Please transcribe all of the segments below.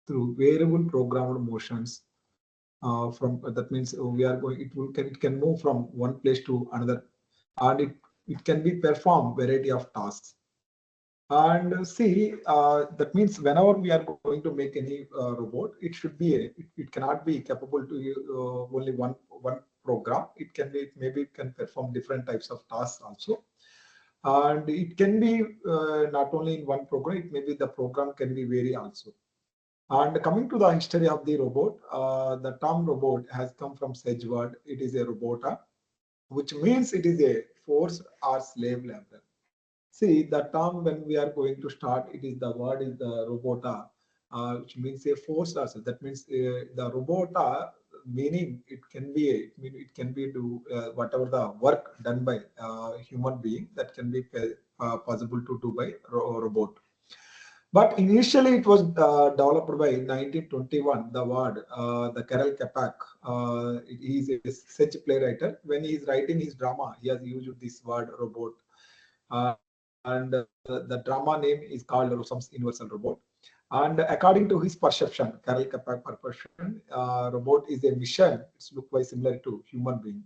through variable programmed motions. From that means we are going. It can move from one place to another, and it can be perform variety of tasks. And see, that means whenever we are going to make any robot, it should be it cannot be capable to only one program. It can be maybe it can perform different types of tasks also, and it can be not only in one program. It maybe the program can be vary also. And coming to the history of the robot, the term robot has come from Sedge word. It is a robota, which means it is a forced or slave labor. See, the term when we are going to start, it is the word is the robota, which means a forced also. That means the robota meaning it can be do whatever the work done by human being that can be possible to do by robot. But initially, it was developed by 1921. The word, the Karel Kapak, he is a such playwright. When he is writing his drama, he has used this word robot, and the drama name is called some Universal Robot. And according to his perception, Karel Kapak perception, robot is a mission. It's look very similar to human being.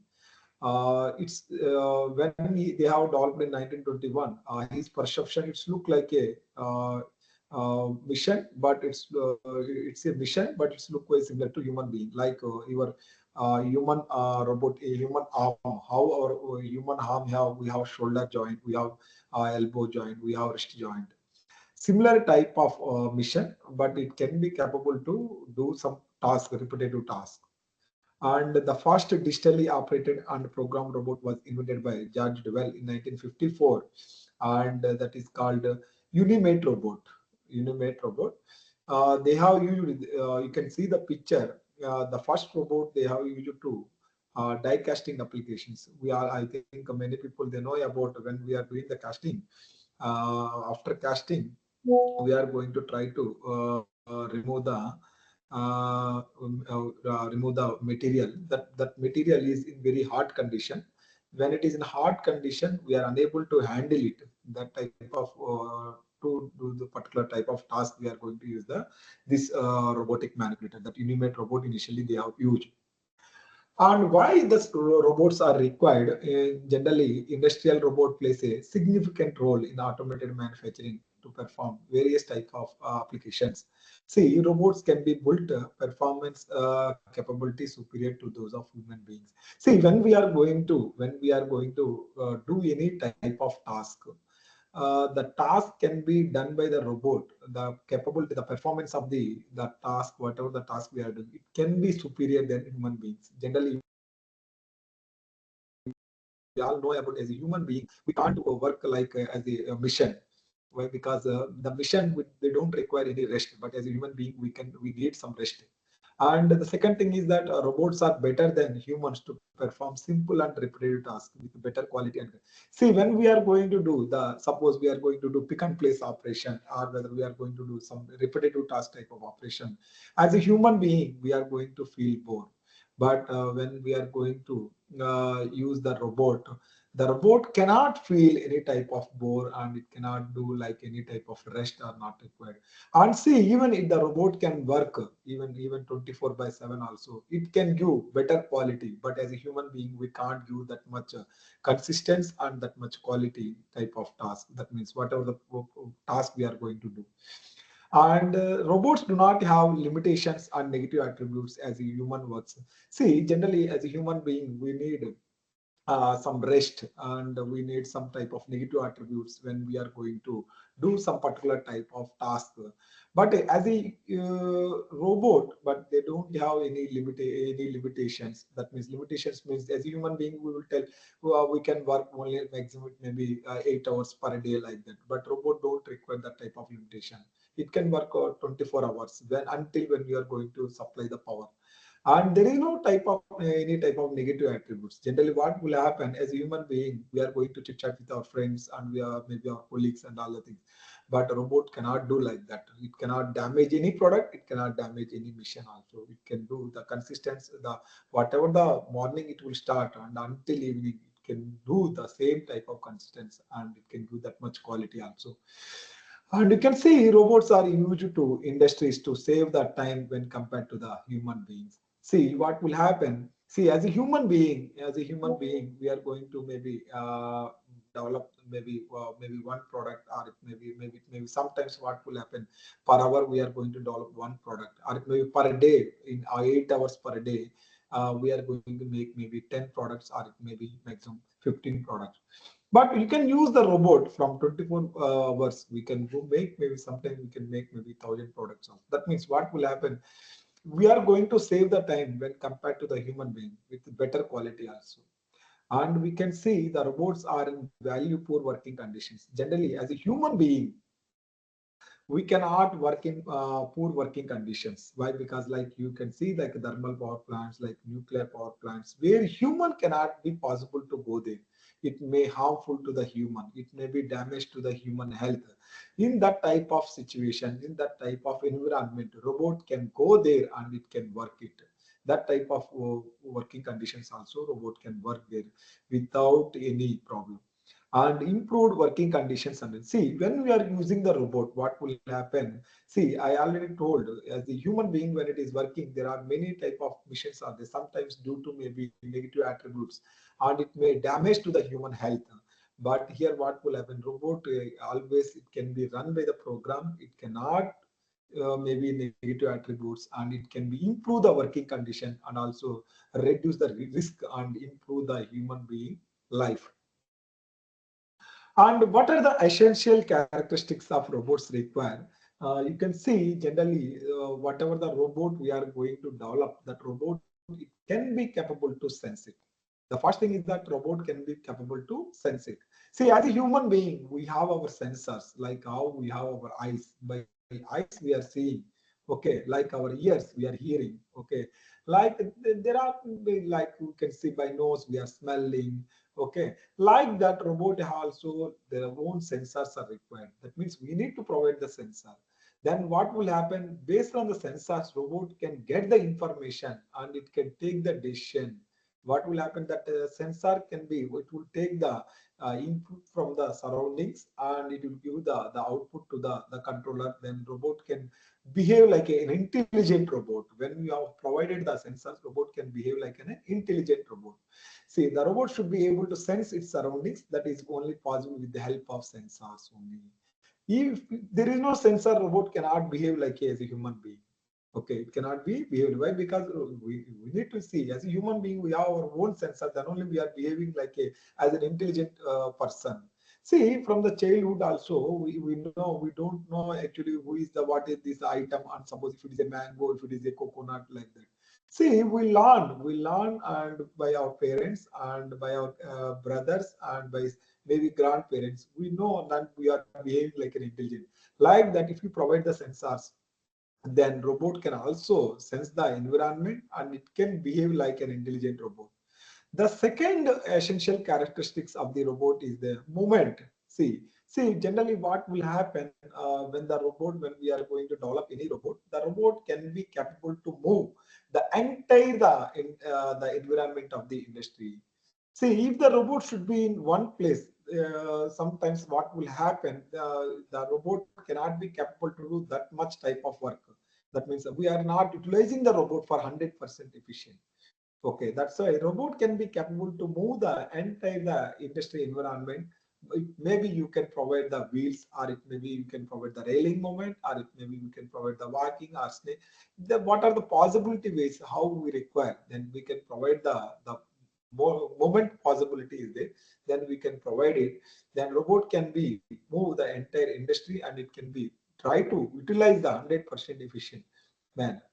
It's when they have developed in 1921, his perception it's look like a mission, but it's a mission, but it's look very similar to human being, like your human robot, a human arm. How our human arm have we have shoulder joint, we have elbow joint, we have wrist joint. Similar type of mission, but it can be capable to do some task, repetitive task. And the first digitally operated and programmed robot was invented by George Devell in 1954, and that is called Unimate robot. Unimate robot. They have used. You can see the picture. The first robot they have used to die casting applications. We are. I think many people they know about when we are doing the casting. After casting, we are going to try to remove the material. That material is in very hard condition. When it is in hard condition, we are unable to handle it. That type of to do the particular type of task, we are going to use the this robotic manipulator. That Unimate robot initially they have used. And why the robots are required? Generally, industrial robot plays a significant role in automated manufacturing to perform various type of applications. See, robots can be built performance capability superior to those of human beings. See, when we are going to do any type of task, the task can be done by the robot. The capability, the performance of the task, whatever the task we are doing, it can be superior than human beings. Generally, we all know about as a human being, we can't work like as a mission. Why? Because the mission they don't require any rest, but as a human being, we need some rest. And the second thing is that robots are better than humans to perform simple and repetitive tasks with better quality. And see, when we are going to do suppose we are going to do pick and place operation, or whether we are going to do some repetitive task type of operation, as a human being, we are going to feel bored. But when we are going to use the robot cannot feel any type of bore, and it cannot do like any type of rest are not required. And see, even if the robot can work even 24 by 7 also, it can give better quality. But as a human being, we can't give that much consistency and that much quality type of task. That means whatever the task we are going to do. And robots do not have limitations and negative attributes as a human works. See, generally as a human being, we need some rest, and we need some type of negative attributes when we are going to do some particular type of task. But as a robot, but they don't have any limitations. That means limitations means as a human being we will tell we can work only maximum maybe 8 hours per day like that. But robot don't require that type of limitation. It can work 24 hours when we are going to supply the power. And there is no type of any type of negative attributes. Generally, what will happen as a human being, we are going to chit chat with our friends and we are maybe our colleagues and all the things. But a robot cannot do like that. It cannot damage any product. It cannot damage any mission. Also, it can do the consistency. The whatever the morning it will start and until evening it can do the same type of consistency, and it can do that much quality also. And you can see robots are used to industries to save the time when compared to the human beings. See what will happen. See, as a human being, we are going to maybe develop maybe one product, or it maybe sometimes what will happen per hour we are going to develop one product, or it maybe per day in 8 hours per day we are going to make maybe 10 products, or it maybe maximum 15 products. But you can use the robot from 24 hours. We can go make maybe sometimes we can make maybe 1,000 products. That means what will happen? We are going to save the time when compared to the human being with better quality also. And we can see the robots are in value poor working conditions. Generally, as a human being, we cannot work in poor working conditions. Why? Because like you can see like thermal power plants, like nuclear power plants, where human cannot be possible to go there. It may harmful to the human. It may be damage to the human health. In that type of situation, in that type of environment, robot can go there and it can work it. That type of working conditions also robot can work there without any problem. And improved working conditions. And see, when we are using the robot, what will happen? See, I already told, as a human being, when it is working, there are many type of missions are there, sometimes due to maybe negative attributes, and it may damage to the human health. But here what will happen? Robot always it can be run by the program. It cannot maybe negative attributes, and it can be improve the working condition and also reduce the risk and improve the human being life. And what are the essential characteristics of robots require? You can see generally whatever the robot we are going to develop, that robot it can be capable to sense it. The first thing is that robot can be capable to sense it. See, as a human being, we have our sensors, like how we have our eyes. By eyes we are seeing, okay, like our ears we are hearing, okay, like there are like you can see by nose we are smelling, okay, like that robot also their own sensors are required. That means we need to provide the sensor. Then what will happen? Based on the sensors, robot can get the information and it can take the decision. What will happen? That sensor can be, it will take the input from the surroundings and it will give the output to the controller. Then robot can behave like an intelligent robot. When we have provided the sensors, robot can behave like an intelligent robot. See, the robot should be able to sense its surroundings. That is only possible with the help of sensors only. If there is no sensor, robot cannot behave like as a human being. Okay, it cannot be behaved. Why? Because we need to see as a human being, we have our own sensor. Then only we are behaving like a as an intelligent person. See, from the childhood also, we know we don't know actually who is the what is this item, and suppose if it is a mango, if it is a coconut, like that. See, we learn, and by our parents and by our brothers and by maybe grandparents, we know that we are behaving like an intelligent. Like that, if you provide the sensors, then robot can also sense the environment and it can behave like an intelligent robot. The second essential characteristics of the robot is the movement. See, generally what will happen when the robot, when we are going to develop any robot, the robot can be capable to move the entire the environment of the industry. See, if the robot should be in one place, sometimes what will happen, the robot cannot be capable to do that much type of work. That means we are not utilizing the robot for 100% efficient. Okay, that's why robot can be capable to move the entire the industry environment. Maybe you can provide the wheels, or it maybe you can provide the railing moment, or it maybe you can provide the walking or snake. What are the possibility ways how we require? Then we can provide the more moment possibility is there. Then we can provide it. Then robot can be move the entire industry and it can be try to utilize the 100% efficient manner.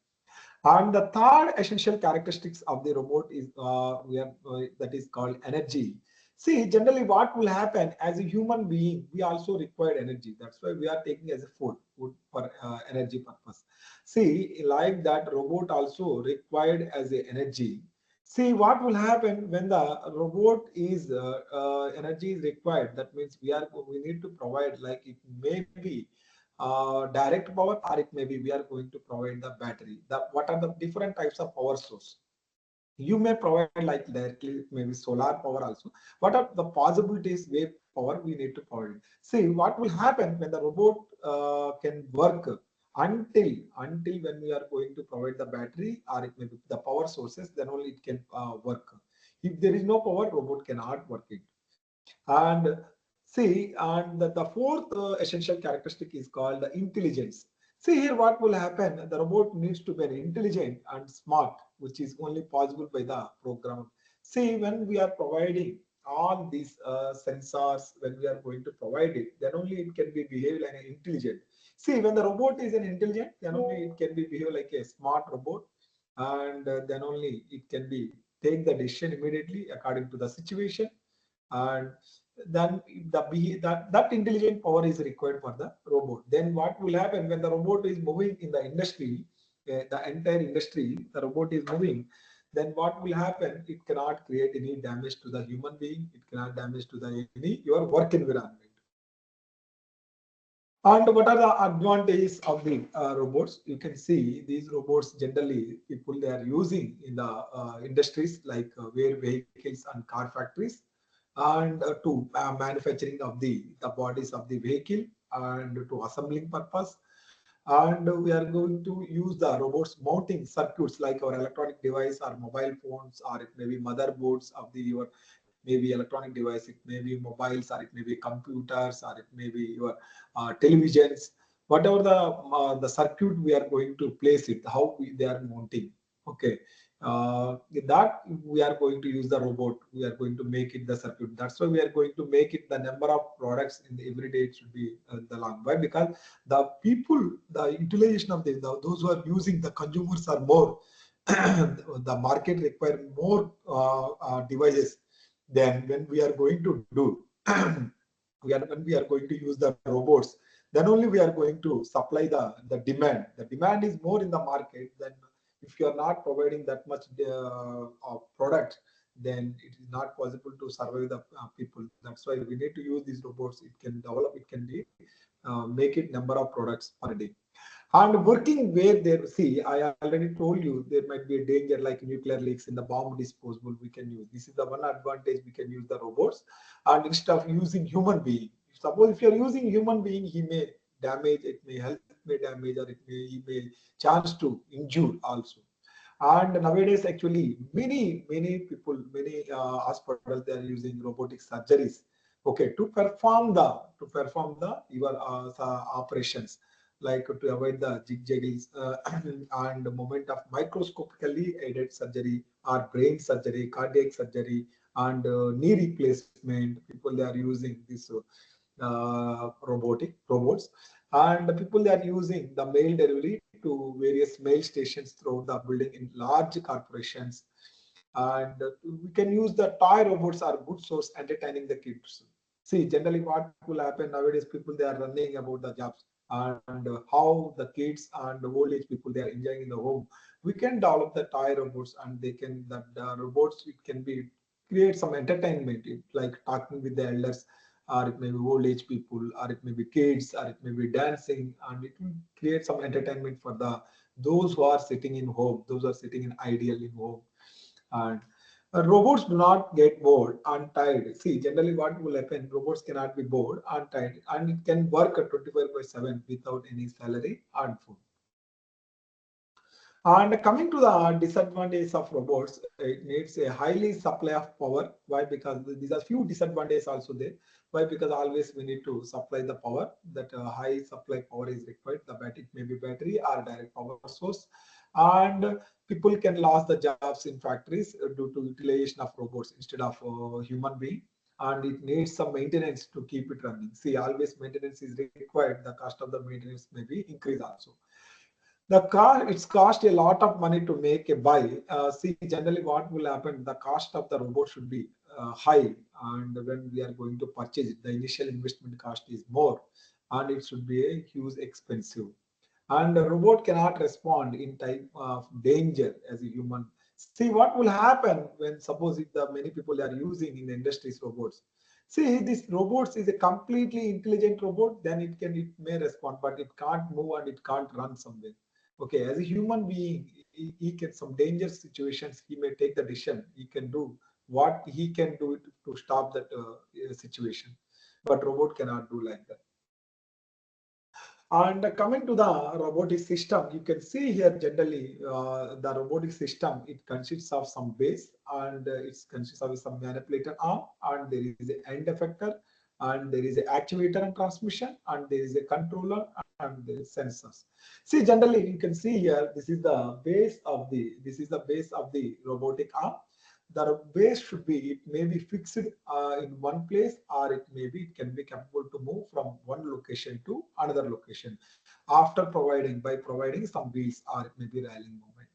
And the third essential characteristics of the robot is that is called energy. See, generally what will happen as a human being, we also require energy. That's why we are taking as a food for energy purpose. See, like that robot also required as a energy. See, what will happen when the robot is energy is required? That means we need to provide like it may be direct power, or it may be we are going to provide the battery. What are the different types of power source? You may provide like directly maybe solar power also. What are the possibilities way power we need to provide it. See what will happen when the robot can work until when we are going to provide the battery or it may be the power sources, then only it can work. If there is no power, robot cannot work it. And see, and the fourth essential characteristic is called the intelligence. See here what will happen. The robot needs to be intelligent and smart, which is only possible by the program. See, when we are providing all these sensors, when we are going to provide it, then only it can be behave like an intelligent. See, when the robot is an intelligent, then only it can be behave like a smart robot, and then only it can be take the decision immediately according to the situation. And then that intelligent power is required for the robot. Then what will happen when the robot is moving in the industry, the entire industry, the robot is moving, then what will happen? It cannot create any damage to the human being. It cannot damage to the any your work environment. And what are the advantages of the robots? You can see these robots generally people they are using in the industries like where vehicles and car factories, and to manufacturing of the bodies of the vehicle and to assembling purpose. And we are going to use the robots mounting circuits like our electronic device or mobile phones, or it may be motherboards of the your maybe electronic device, it may be mobiles, or it may be computers, or it may be your televisions. Whatever the circuit we are going to place it, how they are mounting. Okay, that we are going to use the robot. We are going to make it the circuit. That's why we are going to make it the number of products in the every day. It should be the long. Why? Because the people, the utilization of those who are using the consumers are more. The market require more devices than when we are going to do. When we are going to use the robots, then only we are going to supply the demand. The demand is more in the market than if you are not providing that much of product, then it is not possible to survive the people. That's why we need to use these robots. It can develop, it can be make it number of products per day. And working where there, see, I already told you there might be a danger like nuclear leaks in the bomb disposal we can use. This is the one advantage we can use the robots. And instead of using human being, suppose if you're using human being, he may damage, it may health may damage, or he may chance to injure also. And nowadays, actually, many people, many hospitals, they are using robotic surgeries. Okay, to perform the your operations, like to avoid the zigzags and moment of microscopically aided surgery or brain surgery, cardiac surgery, and knee replacement. People they are using this robots, and the people they are using the mail delivery to various mail stations throughout the building in large corporations. And we can use the toy robots are good source entertaining the kids. See, generally what will happen nowadays, people they are running about the jobs, and how the kids and the old age people they are enjoying in the home. We can develop the toy robots, and they can the robots, it can be create some entertainment, like talking with the elders, or it may be old age people, or it may be kids, or it may be dancing, and it will create some entertainment for the those who are sitting in home, those who are sitting in ideal in home. And robots do not get bored and tired. See, generally what will happen, robots cannot be bored and tired, and it can work at 24/7 without any salary and food. And coming to the disadvantages of robots, it needs a highly supply of power. Why? Because these are few disadvantages also there. Why? Because always we need to supply the power. That high supply power is required. The battery may be battery or direct power source, and people can lose the jobs in factories due to utilization of robots instead of human being. And it needs some maintenance to keep it running. See, always maintenance is required. The cost of the maintenance may be increased also. The car, it's cost a lot of money to make a buy. See, generally what will happen, the cost of the robot should be high, and when we are going to purchase it, the initial investment cost is more, and it should be a huge expensive. And the robot cannot respond in time of danger as a human. See what will happen when suppose if the many people are using in the industries robots. See, this robots is a completely intelligent robot, then it may respond, but it can't move and it can't run somewhere. Okay, as a human being, he can some dangerous situations. He may take the decision. He can do what he can do to stop that situation. but robot cannot do like that. And coming to the robotic system, you can see here generally the robotic system, it consists of some base, and it consists of some manipulator arm, and there is an end effector, and there is an actuator and transmission, and there is a controller, and there is sensors. See, generally you can see here, this is the base of the robotic arm. The base should be, it may be fixed in one place, or it can be capable to move from one location to another location after providing some wheels, or it may be railing movement.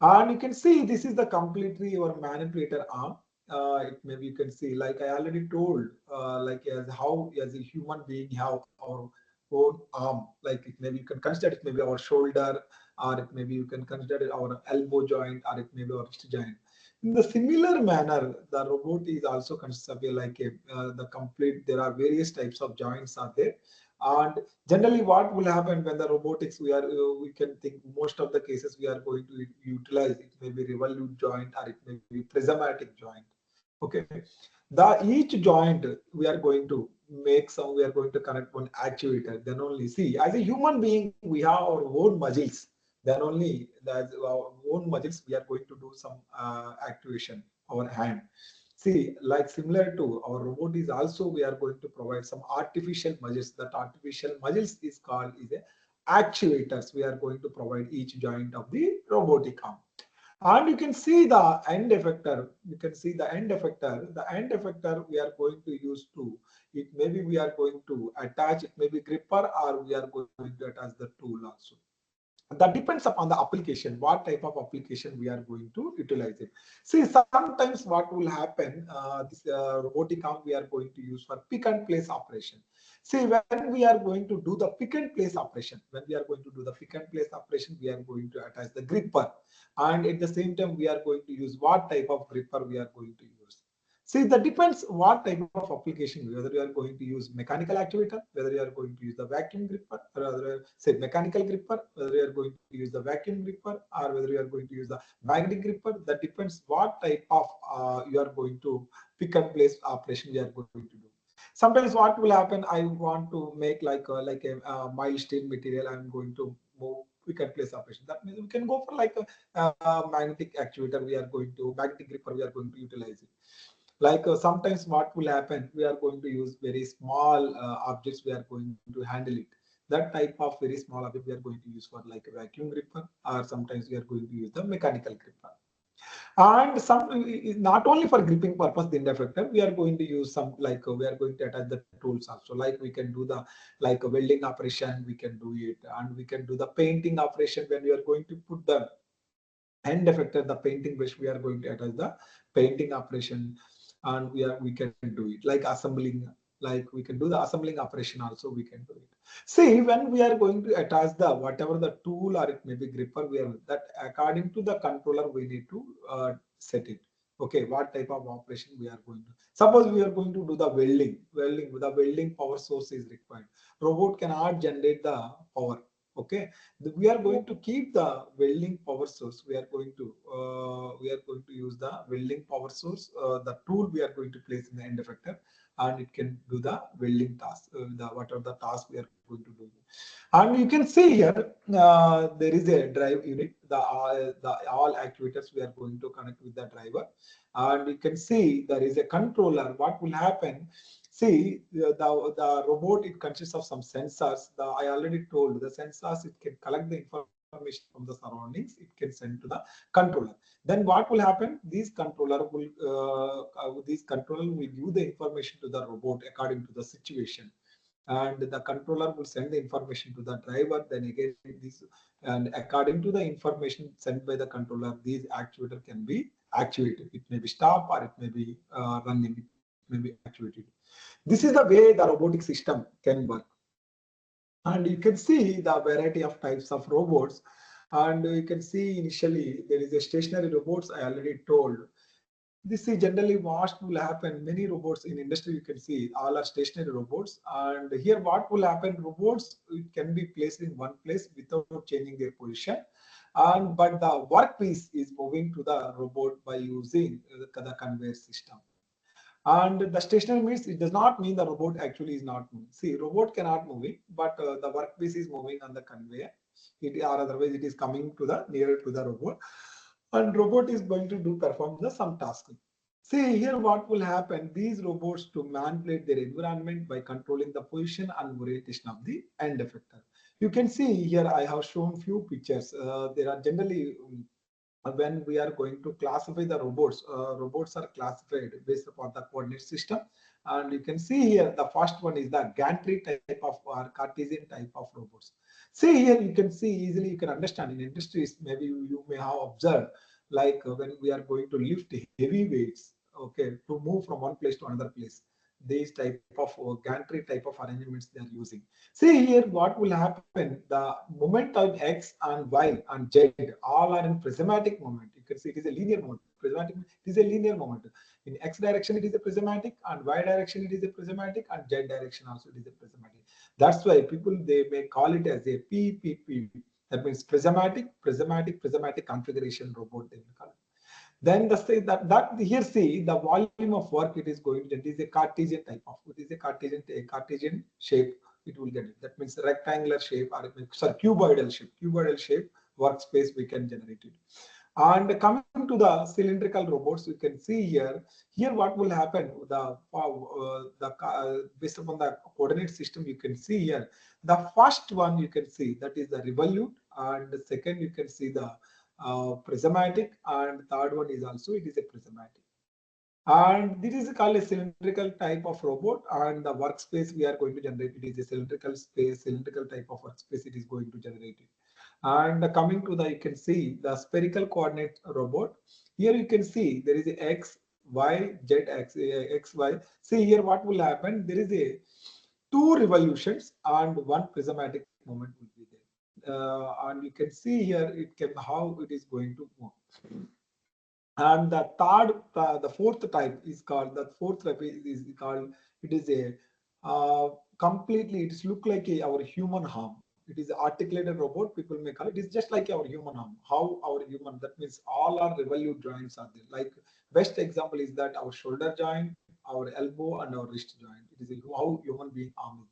And you can see this is the completely your manipulator arm. It maybe you can see, like I already told, like as how as a human being have our own arm, like it maybe you can consider it maybe our shoulder, or it maybe you can consider it our elbow joint, or it may be our wrist joint. In the similar manner, the robot is also considered like a the complete. There are various types of joints are there, and generally what will happen when the robotics we can think most of the cases we are going to utilize it may be revolute joint, or it may be prismatic joint. Okay, the each joint we are going to make some, we are going to connect one actuator, then only see as a human being we have our own muscles, then only as our own muscles we are going to do some actuation our hand. See, like similar to our robot is also we are going to provide some artificial muscles. That artificial muscles is called is a actuators. We are going to provide each joint of the robotic arm. And you can see the end effector. You can see the end effector. The end effector we are going to use to it. Maybe we are going to attach it, maybe gripper, or we are going to attach the tool also. That depends upon the application, what type of application we are going to utilize it. See, sometimes what will happen, this robotic arm we are going to use for pick and place operation. See, when we are going to do the pick and place operation, when we are going to do the pick and place operation, we are going to attach the gripper, and at the same time we are going to use what type of gripper we are going to use. See, that depends what type of application, whether you are going to use mechanical actuator, whether you are going to use the vacuum gripper, or rather say mechanical gripper, whether you are going to use the vacuum gripper, or whether you are going to use the magnetic gripper. That depends what type of you are going to pick and place operation you are going to do. Sometimes what will happen, I want to make like a mild steel material, I'm going to move pick and place operation. That means we can go for like a magnetic actuator, we are going to magnetic gripper, we are going to utilize it. Like sometimes what will happen, we are going to use very small objects, we are going to handle it. That type of very small object we are going to use for like a vacuum gripper, or sometimes we are going to use the mechanical gripper. And some not only for gripping purpose the end effector, we are going to use some like we are going to attach the tools also, like we can do the like a welding operation, we can do it, and we can do the painting operation when we are going to put the end effector, the painting brush, we are going to attach the painting operation, and we can do it like assembling, like we can do the assembling operation also, we can do it. See, when we are going to attach the whatever the tool, or it may be gripper, we are that according to the controller we need to set it. Okay, what type of operation we are going to, suppose we are going to do the welding with the welding power source is required, robot cannot generate the power. Okay, we are going to keep the welding power source, we are going to use the welding power source, the tool we are going to place in the end effector, and it can do the welding task, the whatever the task we are going to do. And you can see here there is a drive unit, the all actuators we are going to connect with the driver, and you can see there is a controller. What will happen, see, the robot, it consists of some sensors. I already told the sensors, it can collect the information from the surroundings, it can send to the controller. Then what will happen? These controller will give the information to the robot according to the situation, and the controller will send the information to the driver. Then again, this, and according to the information sent by the controller, these actuator can be actuated. It may be stop, or it may be running. It may be actuated. This is the way the robotic system can work. And you can see the variety of types of robots. And you can see initially there is a stationary robots, I already told. This is generally what will happen. Many robots in industry, you can see all are stationary robots. And here what will happen, robots it can be placed in one place without changing their position. And but the workpiece is moving to the robot by using the conveyor system. And the stationary means it does not mean the robot actually is not moving. See, robot cannot moving, but the workpiece is moving on the conveyor. Or otherwise it is coming to the nearer to the robot, and robot is going to do perform the some task. See here what will happen. These robots to manipulate their environment by controlling the position and orientation of the end effector. You can see here I have shown few pictures. There are generally when we are going to classify the robots, robots are classified based upon the coordinate system. And you can see here the first one is the gantry type of or Cartesian type of robots. See here you can see easily, you can understand in industries maybe you may have observed, like when we are going to lift heavy weights, okay, to move from one place to another place, these type of gantry type of arrangements they are using. See here what will happen, the moment of x and y and z all are in prismatic moment. You can see it is a linear moment. Prismatic, it is a linear moment. In x direction it is a prismatic, and y direction it is a prismatic, and z direction also it is a prismatic. That's why people they may call it as a PPP. That means prismatic configuration robot they will call it. Then the say that here see the volume of work it is going to, it is a Cartesian type of, it is a Cartesian shape it will get it. That means rectangular shape or sorry, cuboidal shape workspace we can generate it. And coming to the cylindrical robots, you can see here. Here, what will happen? Based upon the coordinate system, you can see here. The first one you can see that is the revolute, and the second you can see the prismatic, and third one is also it is a prismatic. And this is called a cylindrical type of robot, and the workspace we are going to generate it is a cylindrical space, cylindrical type of workspace it is going to generate it. And coming to the, you can see the spherical coordinate robot. Here you can see there is a x, y, z, x, y. See here what will happen. There is a two revolutions and one prismatic moment will be there. And you can see here it can how it is going to move. And the third, the fourth type is called, the fourth type is called, it is a completely, it's look like our human arm. It is an articulated robot, people may call it. It is just like our human arm. How our human, that means all our revolute joints are there. Like best example is that our shoulder joint, our elbow and our wrist joint. It is how human being arm is.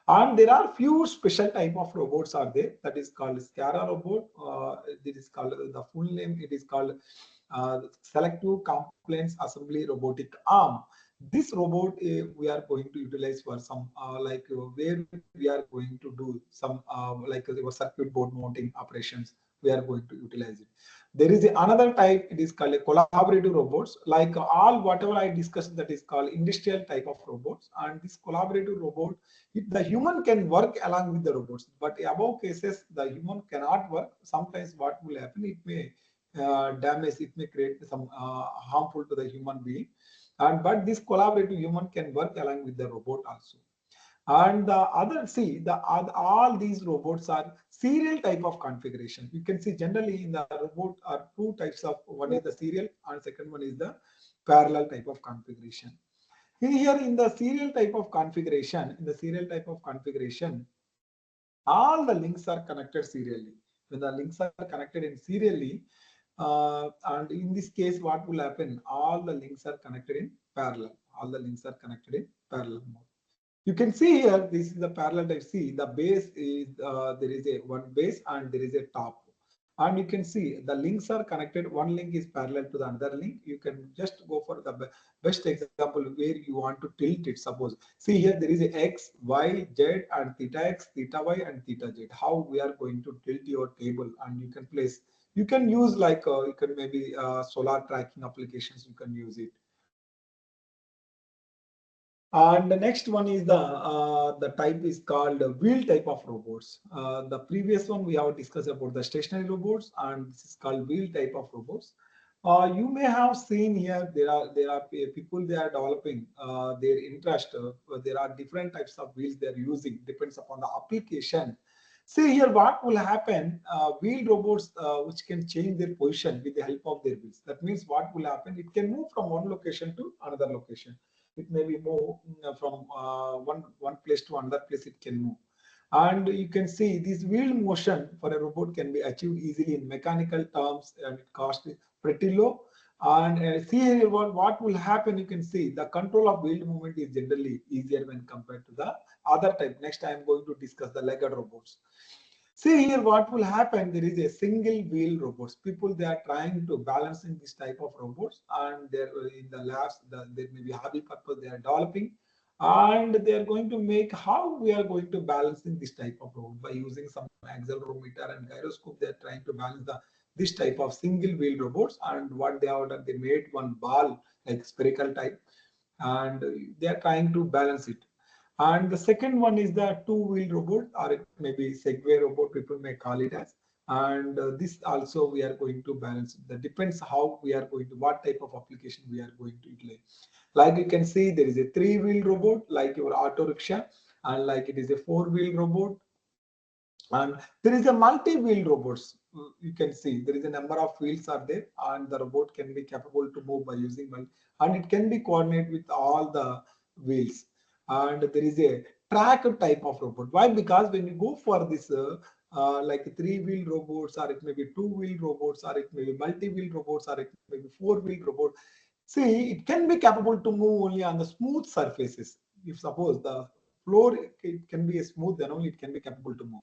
And there are few special type of robots are there, that is called SCARA robot. It is called, the full name it is called selective compliance assembly robotic arm. This robot we are going to utilize for some where we are going to do some circuit board mounting operations. We are going to utilize it. There is another type, it is called a collaborative robots, like all whatever I discussed, that is called industrial type of robots. And this collaborative robot, the human can work along with the robots, but above cases the human cannot work. Sometimes what will happen, it may damage, it may create some harmful to the human being. And but this collaborative human can work along with the robot also. And the other, see the all these robots are serial type of configuration. You can see generally in the robot are two types of, one is the serial and second one is the parallel type of configuration. Here in the serial type of configuration, all the links are connected serially. When the links are connected in serially, and in this case, what will happen? All the links are connected in parallel. All the links are connected in parallel mode. You can see here, this is the parallel type. See, the base is, there is a one base and there is a top. And you can see the links are connected. One link is parallel to the another link. You can just go for the best example where you want to tilt it. Suppose, see here, there is a x, y, z, and theta x, theta y, and theta z. How we are going to tilt your table, and you can place, you can use like, you can maybe solar tracking applications, you can use it. And the next one is the type is called wheel type of robots. The previous one we have discussed about the stationary robots, and this is called wheel type of robots. You may have seen here there are people they are developing their interest. There are different types of wheels they are using, depends upon the application. See here what will happen, wheel robots which can change their position with the help of their wheels. That means what will happen, it can move from one location to another location. It may be move from one place to another place, it can move. And you can see this wheel motion for a robot can be achieved easily in mechanical terms, and it costs pretty low. And see here what will happen. You can see the control of wheel movement is generally easier when compared to the other type. Next I am going to discuss the legged robots. See here what will happen. There is a single wheel robots. People they are trying to balance in this type of robots, and they're in the labs. There may be hobby purpose they are developing, and they are going to make how we are going to balance in this type of robot by using some accelerometer and gyroscope. They are trying to balance the this type of single wheel robots, and what they have done, they made one ball like spherical type, and they are trying to balance it. And the second one is the two-wheel robot, or it may be Segway robot, people may call it as. And this also we are going to balance. That depends how we are going to, what type of application we are going to utilize. Like you can see, there is a three-wheel robot, like your auto rickshaw, and like it is a four-wheel robot, and there is a multi-wheel robots. You can see there is a number of wheels are there, and the robot can be capable to move by using and it can be coordinated with all the wheels. And there is a track type of robot. Why? Because when you go for this like three-wheel robots, or it may be two-wheel robots, or it may be multi-wheel robots, or it may be four-wheel robot. See, it can be capable to move only on the smooth surfaces. If suppose the floor it can be a smooth, then only it can be capable to move.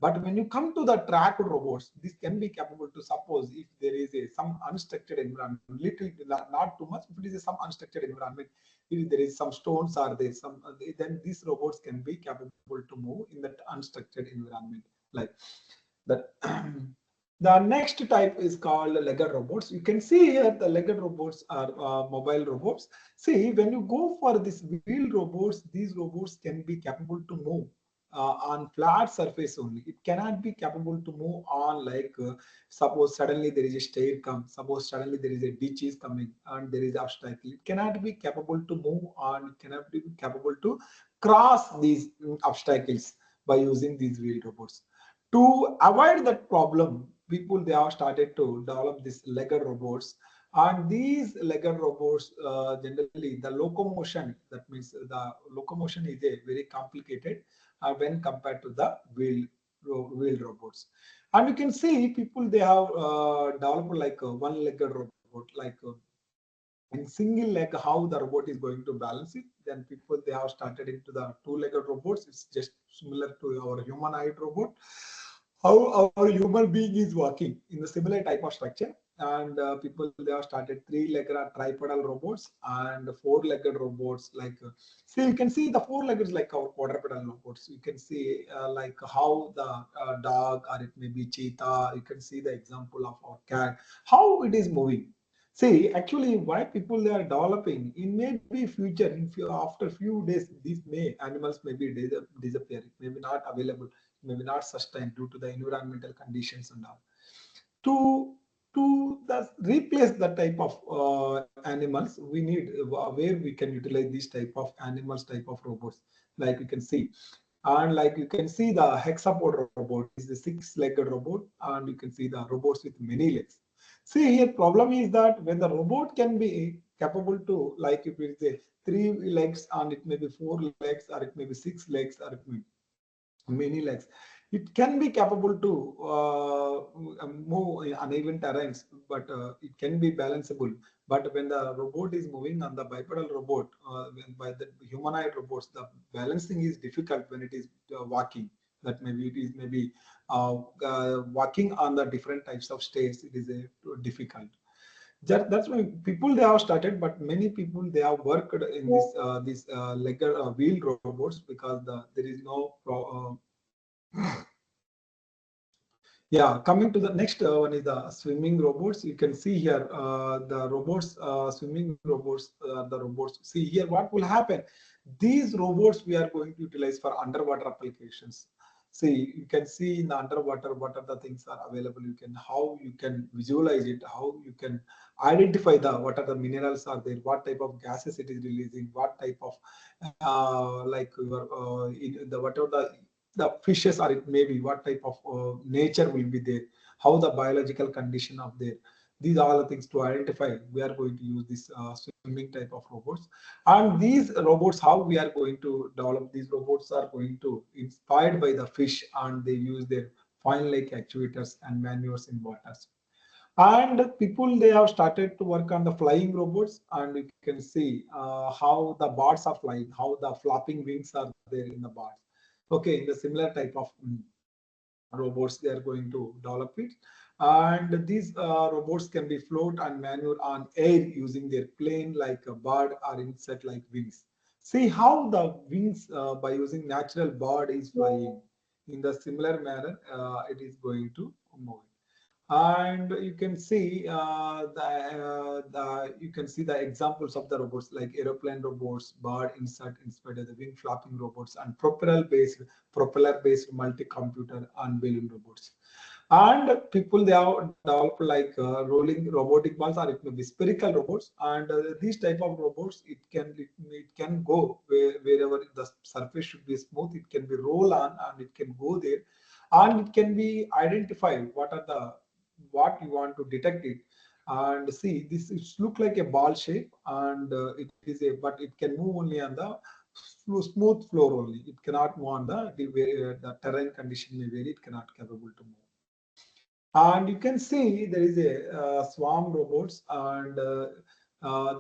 But when you come to the tracked robots, this can be capable to suppose if there is a some unstructured environment, little not too much. If it is a some unstructured environment, if there is some stones or there some, then these robots can be capable to move in that unstructured environment like that. The next type is called legged robots. You can see here the legged robots are mobile robots. See, when you go for this wheel robots, these robots can be capable to move on flat surface only. It cannot be capable to move on like suppose suddenly there is a stair come, suppose suddenly there is a ditch is coming and there is obstacle. It cannot be capable to move on, it cannot be capable to cross these obstacles by using these wheel robots. To avoid that problem, people they have started to develop these legged robots, and these legged robots generally the locomotion, that means the locomotion is a very complicated when compared to the wheel robots. And you can see people they have developed like a one-legged robot, like in single leg how the robot is going to balance it. Then people they have started into the two-legged robots. It's just similar to our humanoid robot, how our human being is working in the similar type of structure. And people they have started three-legged or tripodal robots and four-legged robots. Like see, you can see the four-legged like our quadrupedal robots. You can see like how the dog, or it may be cheetah. You can see the example of our cat, how it is moving. See, actually, why people they are developing in maybe future, in few, after few days, these may animals may be disappear. It may be not available, maybe not sustained due to the environmental conditions and all. To replace that type of animals, we need where we can utilize this type of animals, type of robots, like you can see. And like you can see the hexapod robot is the six-legged robot, and you can see the robots with many legs. See here, problem is that when the robot can be capable to, like if it is a three legs and it may be four legs, or it may be six legs, or it may many legs, it can be capable to move in uneven terrains, but it can be balanceable. But when the robot is moving on the bipedal robot, by the humanoid robots, the balancing is difficult when it is walking. That maybe it is maybe walking on the different types of stairs, it is difficult. That's why people they have started, but many people they have worked in this legged wheel robots, because there is no yeah, coming to the next one is the swimming robots. You can see here the robots, swimming robots, the robots. See here, what will happen? These robots we are going to utilize for underwater applications. See, you can see in the underwater what are the things are available. You can how you can visualize it, how you can identify the what are the minerals are there, what type of gases it is releasing, what type of like your in the whatever the fishes, or it may be what type of nature will be there, how the biological condition of there. These are all the things to identify. We are going to use this swimming type of robots. And these robots, how we are going to develop these robots, are going to inspired by the fish, and they use their fine like actuators and maneuvers in waters. And people, they have started to work on the flying robots, and you can see how the birds are flying, how the flapping wings are there in the birds. Okay, in the similar type of robots they are going to develop it. And these robots can be float and maneuver on air using their plane like a bird or insect like wings. See how the wings by using natural bird is flying. In the similar manner it is going to move. And you can see the you can see the examples of the robots like aeroplane robots, bird insert inspired the wing flapping robots, and propeller based multi-computer and balloon robots. And people, they have developed like rolling robotic balls, or it may be spherical robots. And these type of robots, it can go wherever the surface should be smooth, it can be roll on and it can go there, and it can be identified what you want to detect it. And see, this it look like a ball shape, and it is a but it can move only on the smooth floor only. It cannot move on the terrain condition may vary, it cannot capable to move. And you can see there is a swarm robots. And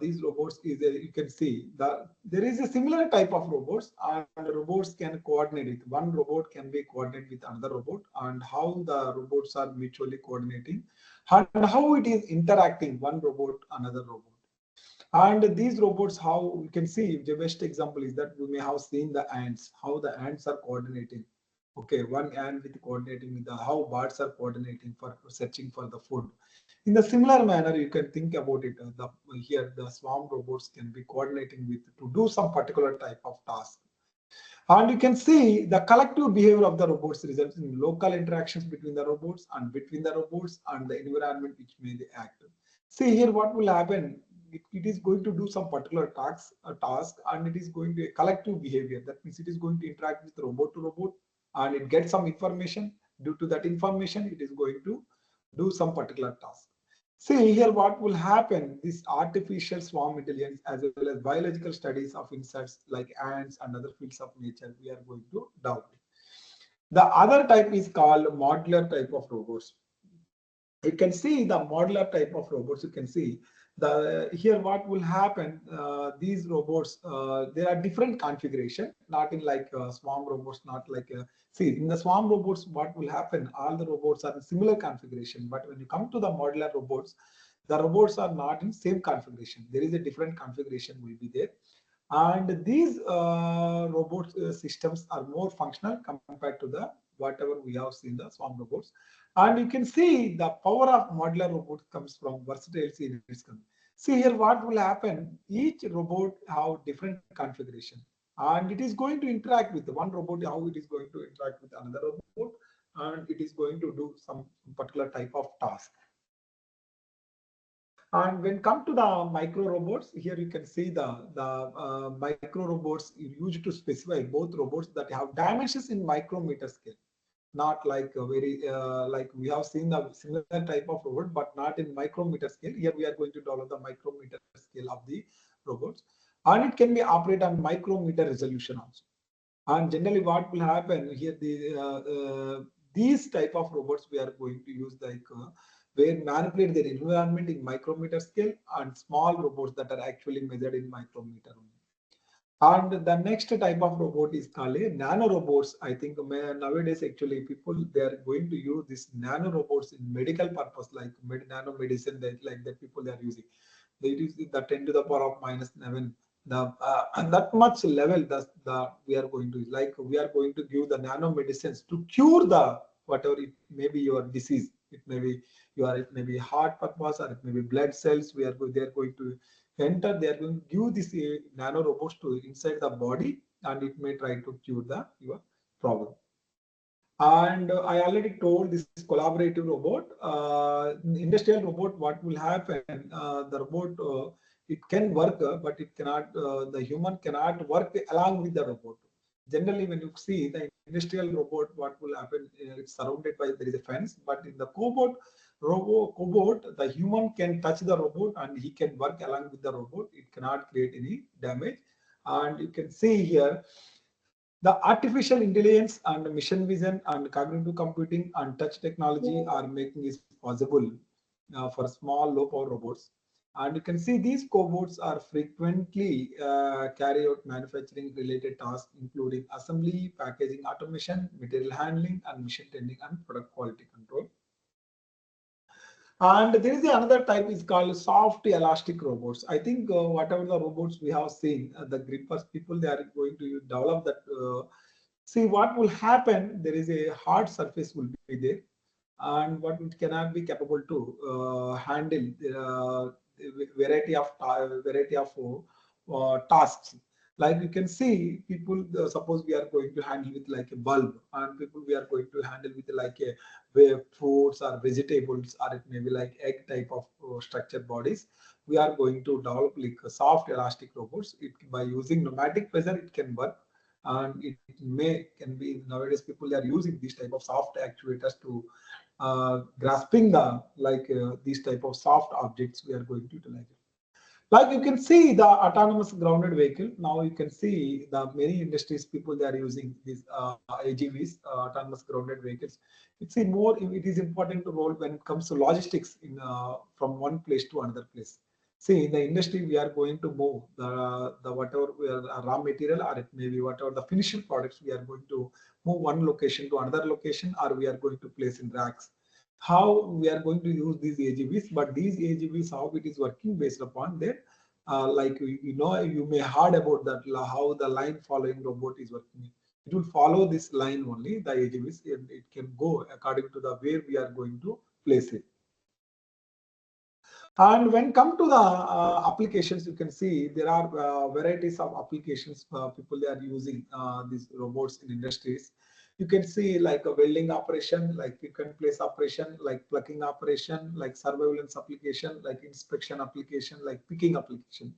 these robots is a, you can see there is a similar type of robots, and robots can coordinate it. One robot can be coordinated with another robot, and how the robots are mutually coordinating, and how it is interacting one robot another robot. And these robots, how you can see, the best example is that we may have seen the ants, how the ants are coordinating. Okay, one ant with coordinating with the how birds are coordinating for searching for the food. In the similar manner, you can think about it. Here, the swarm robots can be coordinating with to do some particular type of task. And you can see the collective behavior of the robots results in local interactions between the robots and between the robots and the environment which may they act. See here what will happen. It is going to do some particular task, and it is going to a collective behavior. That means it is going to interact with robot to robot, and it gets some information. Due to that information, it is going to do some particular task. See here what will happen, this artificial swarm intelligence as well as biological studies of insects like ants and other fields of nature we are going to develop. The other type is called modular type of robots. You can see the modular type of robots. You can see the here what will happen. These robots, there are different configuration, not in like swarm robots, not like see in the swarm robots what will happen, all the robots are in similar configuration. But when you come to the modular robots, the robots are not in same configuration. There is a different configuration will be there. And these robot systems are more functional compared to the whatever we have seen the swarm robots. And you can see the power of modular robot comes from versatility in its see here what will happen. Each robot have different configuration, and it is going to interact with one robot, how it is going to interact with another robot, and it is going to do some particular type of task. And when come to the micro robots, here you can see the micro robots used to specify both robots that have dimensions in micrometer scale, not like a very like we have seen the similar type of robot, but not in micrometer scale. Here we are going to develop the micrometer scale of the robots, and it can be operate on micrometer resolution also. And generally, what will happen here? These type of robots we are going to use like where manipulate their environment in micrometer scale, and small robots that are actually measured in micrometer only. And the next type of robot is called a nano robots. I think nowadays actually people they are going to use this nano robots in medical purpose, like nano medicine that like that people they are using. They use the 10 to the power of minus 7. The and that much level the we are going to like we are going to give the nano medicines to cure the whatever it may be your disease. It may be it may be heart purpose, or it may be blood cells. They are going to enter, they are going to give this nano robots to inside the body, and it may try to cure the your problem. And I already told this collaborative robot, industrial robot, what will happen, the robot, it can work, but it cannot, the human cannot work along with the robot. Generally, when you see the industrial robot, what will happen, it's surrounded by, there is a fence, but in the cobot, the human can touch the robot and he can work along with the robot. It cannot create any damage. And you can see here, the artificial intelligence and machine vision and cognitive computing and touch technology are making it possible. for small low power robots. And you can see these cobots are frequently carry out manufacturing related tasks, including assembly, packaging automation, material handling, and mission tending and product quality control. And there is another type is called soft elastic robots. I think whatever the robots we have seen, the grippers people they are going to develop that. See what will happen. There is a hard surface will be there, and what it cannot be capable to handle variety of tasks. Like you can see people, suppose we are going to handle with like a bulb, and people we are going to handle with like a where fruits or vegetables, or it may be like egg type of structured bodies. We are going to develop like a soft elastic robots. It by using pneumatic pressure it can work, and it may can be nowadays people they are using these type of soft actuators to grasping the like these type of soft objects we are going to utilize it. Like you can see the autonomous grounded vehicle. Now you can see the many industries people they are using these AGVs, autonomous grounded vehicles. It's a more it is important to role when it comes to logistics in from one place to another place. See in the industry we are going to move the whatever we are, raw material or it may be whatever the finished products we are going to move one location to another location or we are going to place in racks. How we are going to use these AGVs, but these AGVs how it is working based upon that like you know you may heard about that how the line following robot is working. It will follow this line only the AGVs and it can go according to the where we are going to place it. And when come to the applications, you can see there are varieties of applications. People they are using these robots in industries. You can see like a welding operation, like pick and place operation, like plucking operation, like surveillance application, like inspection application, like picking application.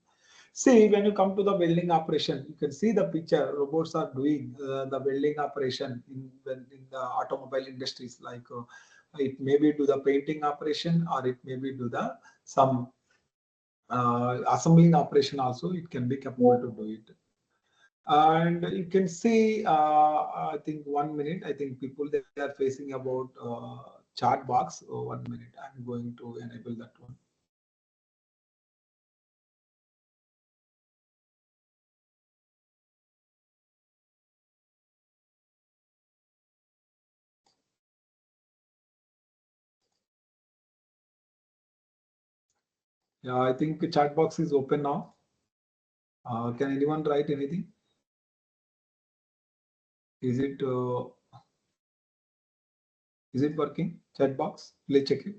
See, when you come to the welding operation, you can see the picture. Robots are doing the welding operation in the automobile industries. Like it may be do the painting operation, or it may be do the some assembling operation. Also, it can be capable to do it. And you can see, I think 1 minute. I think people they are facing about chat box. 1 minute. I'm going to enable that one. Yeah, I think the chat box is open now. Can anyone write anything? Is it uh, is it working? Chat box? Please check it.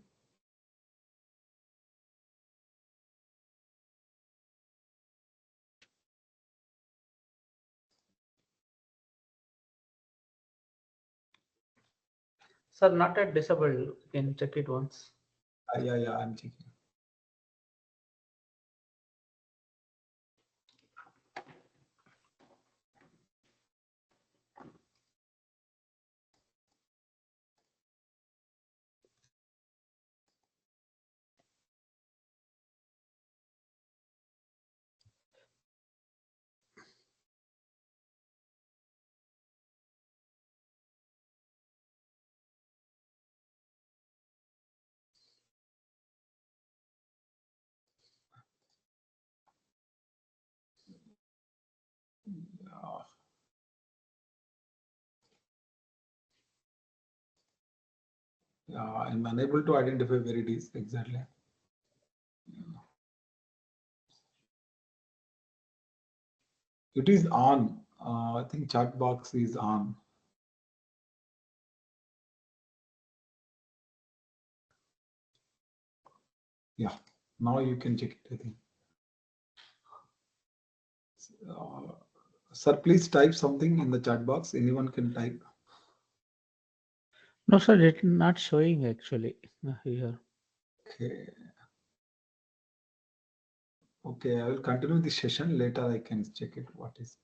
Sir, not at disabled. You can check it once. Yeah, I'm checking. Yeah, yeah, I'm unable to identify where it is exactly. It is on. I think chat box is on. Yeah, now you can check it. I think. Uh, Sir, please type something in the chat box. Anyone can type. No, sir, it's not showing actually here. Okay, okay. I will continue this session later. I can check it. What is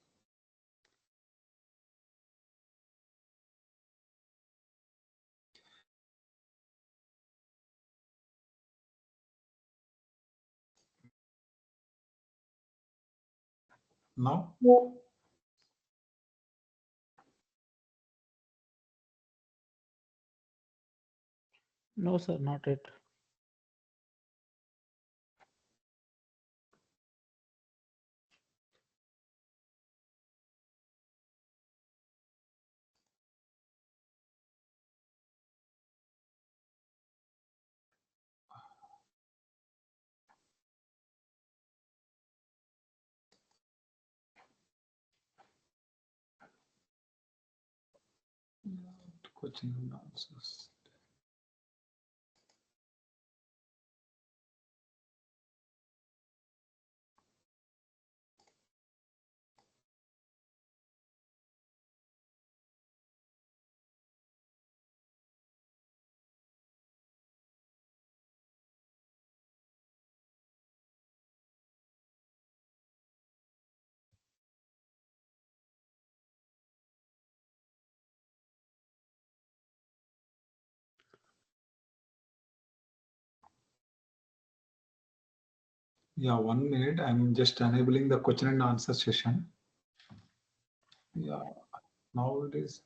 now? No, sir, not it. question and answers. Yeah, 1 minute. I'm just enabling the question and answer session. Yeah, now it is.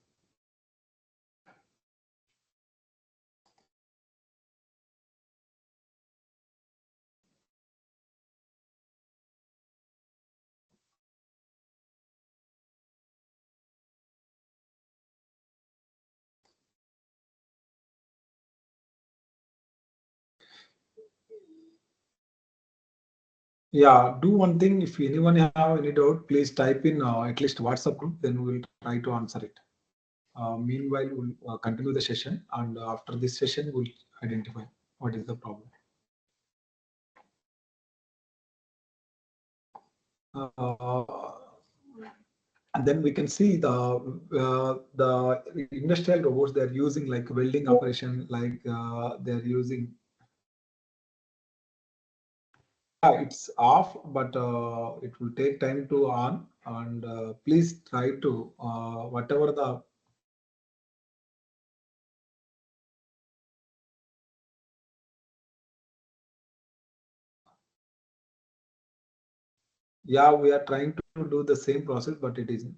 Yeah, do one thing. If anyone have any doubt, please type in at least WhatsApp group. Then we will try to answer it. Meanwhile, we'll continue the session, and after this session, we'll identify what is the problem. And then we can see the industrial robots they're using like welding operation, like they're using. Yeah, it's off, but it will take time to on. And please try to whatever the. Yeah, we are trying to do the same process, but it isn't.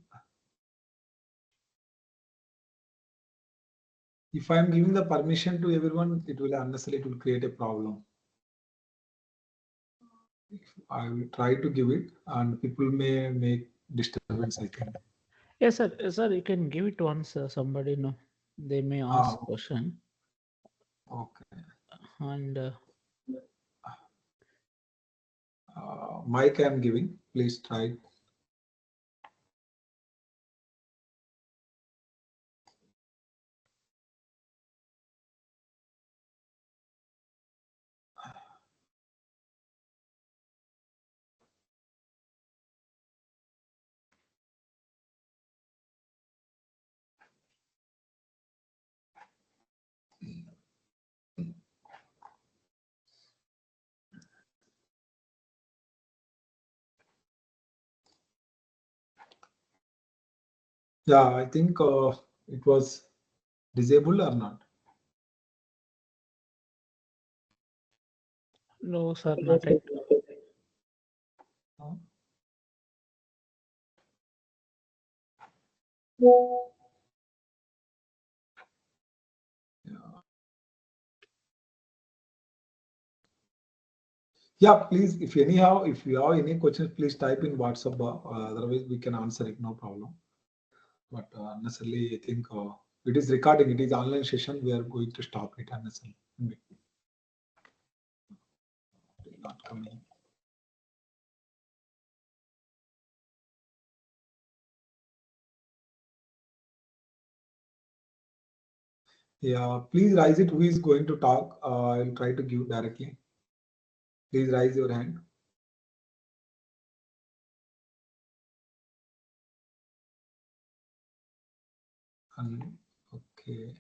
If I'm giving the permission to everyone, it will unnecessarily it will create a problem. I will try to give it, and people may make disturbance, I think. Yes, sir. Sir, you can give it once somebody know. They may ask Ah, question okay. and Mic I'm giving. Please try. Yeah, I think it was disabled or not. no, sir, not yet. Uh, Yeah, yeah, please, if anyhow, if you have any questions, please type in WhatsApp. Otherwise, we can answer it, no problem. But unnecessarily, I think it is recording. It is online session. We are going to stop it unnecessarily. Not coming. Yeah, please raise it. Who is going to talk? I'll try to give directly. Please raise your hand. Okay.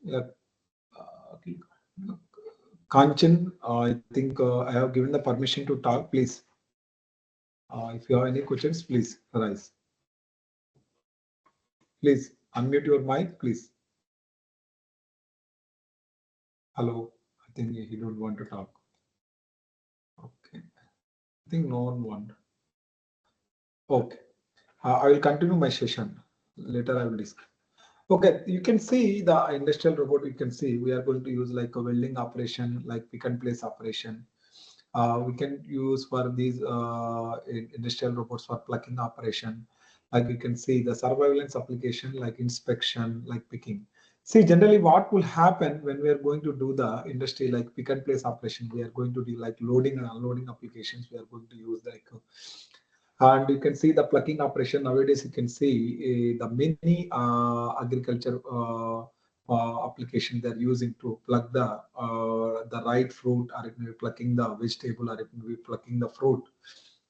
Yeah. Kanchan, I think I have given the permission to talk. Please, if you have any questions, please arise. Please unmute your mic, please. Hello. I think he don't want to talk. Okay. I think no one want. Okay. I will continue my session. Later I will discuss. Okay, you can see the industrial robot. You can see we are going to use like a welding operation, like pick and place operation. We can use for these industrial robots for plucking operation. Like you can see the surveillance application like inspection, like picking. See, generally what will happen when we are going to do the industry like pick and place operation, we are going to do like loading and unloading applications. We are going to use like and you can see the plucking operation nowadays. You can see the many agriculture application they're using to pluck the right fruit, or it may be plucking the vegetable, or it may be plucking the fruit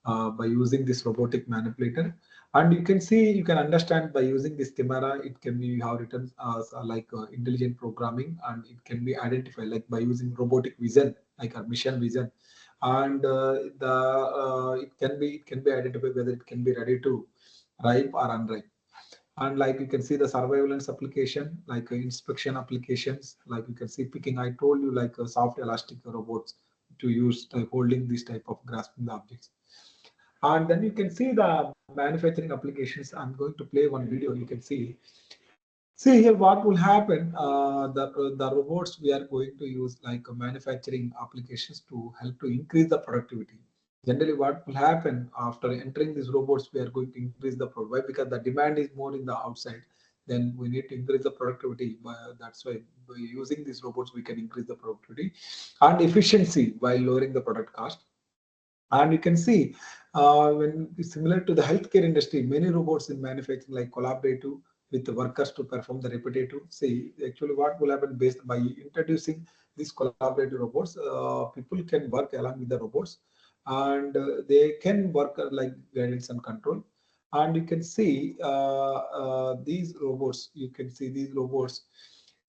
by using this robotic manipulator. And you can see, you can understand by using this camera, it can be how written as like intelligent programming, and it can be identified like by using robotic vision, like a mission vision. And the it can be identified whether it can be ready to ripe or unripe. And like you can see the surveillance application, like inspection applications, like you can see picking. I told you like soft elastic robots to use holding this type of grasping the objects. And then you can see the manufacturing applications. I'm going to play one video. You can see here what will happen. The robots we are going to use like manufacturing applications to help to increase the productivity. Generally, what will happen after entering these robots, we are going to increase the product. Why? Because the demand is more in the outside. Then we need to increase the productivity. That's why by using these robots, we can increase the productivity and efficiency while lowering the product cost. And you can see when similar to the healthcare industry, many robots in manufacturing like collaborative with the workers to perform the repetitive. See, actually, what will happen based by introducing these collaborative robots, people can work along with the robots, and they can work like guidance and control. And you can see these robots. You can see these robots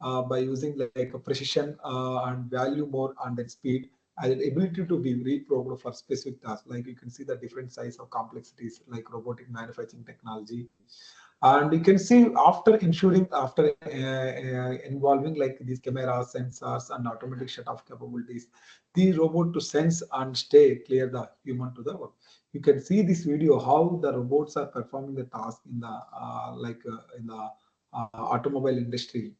by using like a precision and value more and then speed and ability to be reprogrammed for specific tasks. Like you can see the different size of complexities like robotic manufacturing technology. And you can see after ensuring, after involving like these cameras, sensors, and automatic shut off capabilities, the robot to sense and stay clear the human to the work. You can see this video how the robots are performing the task in the in the automobile industry.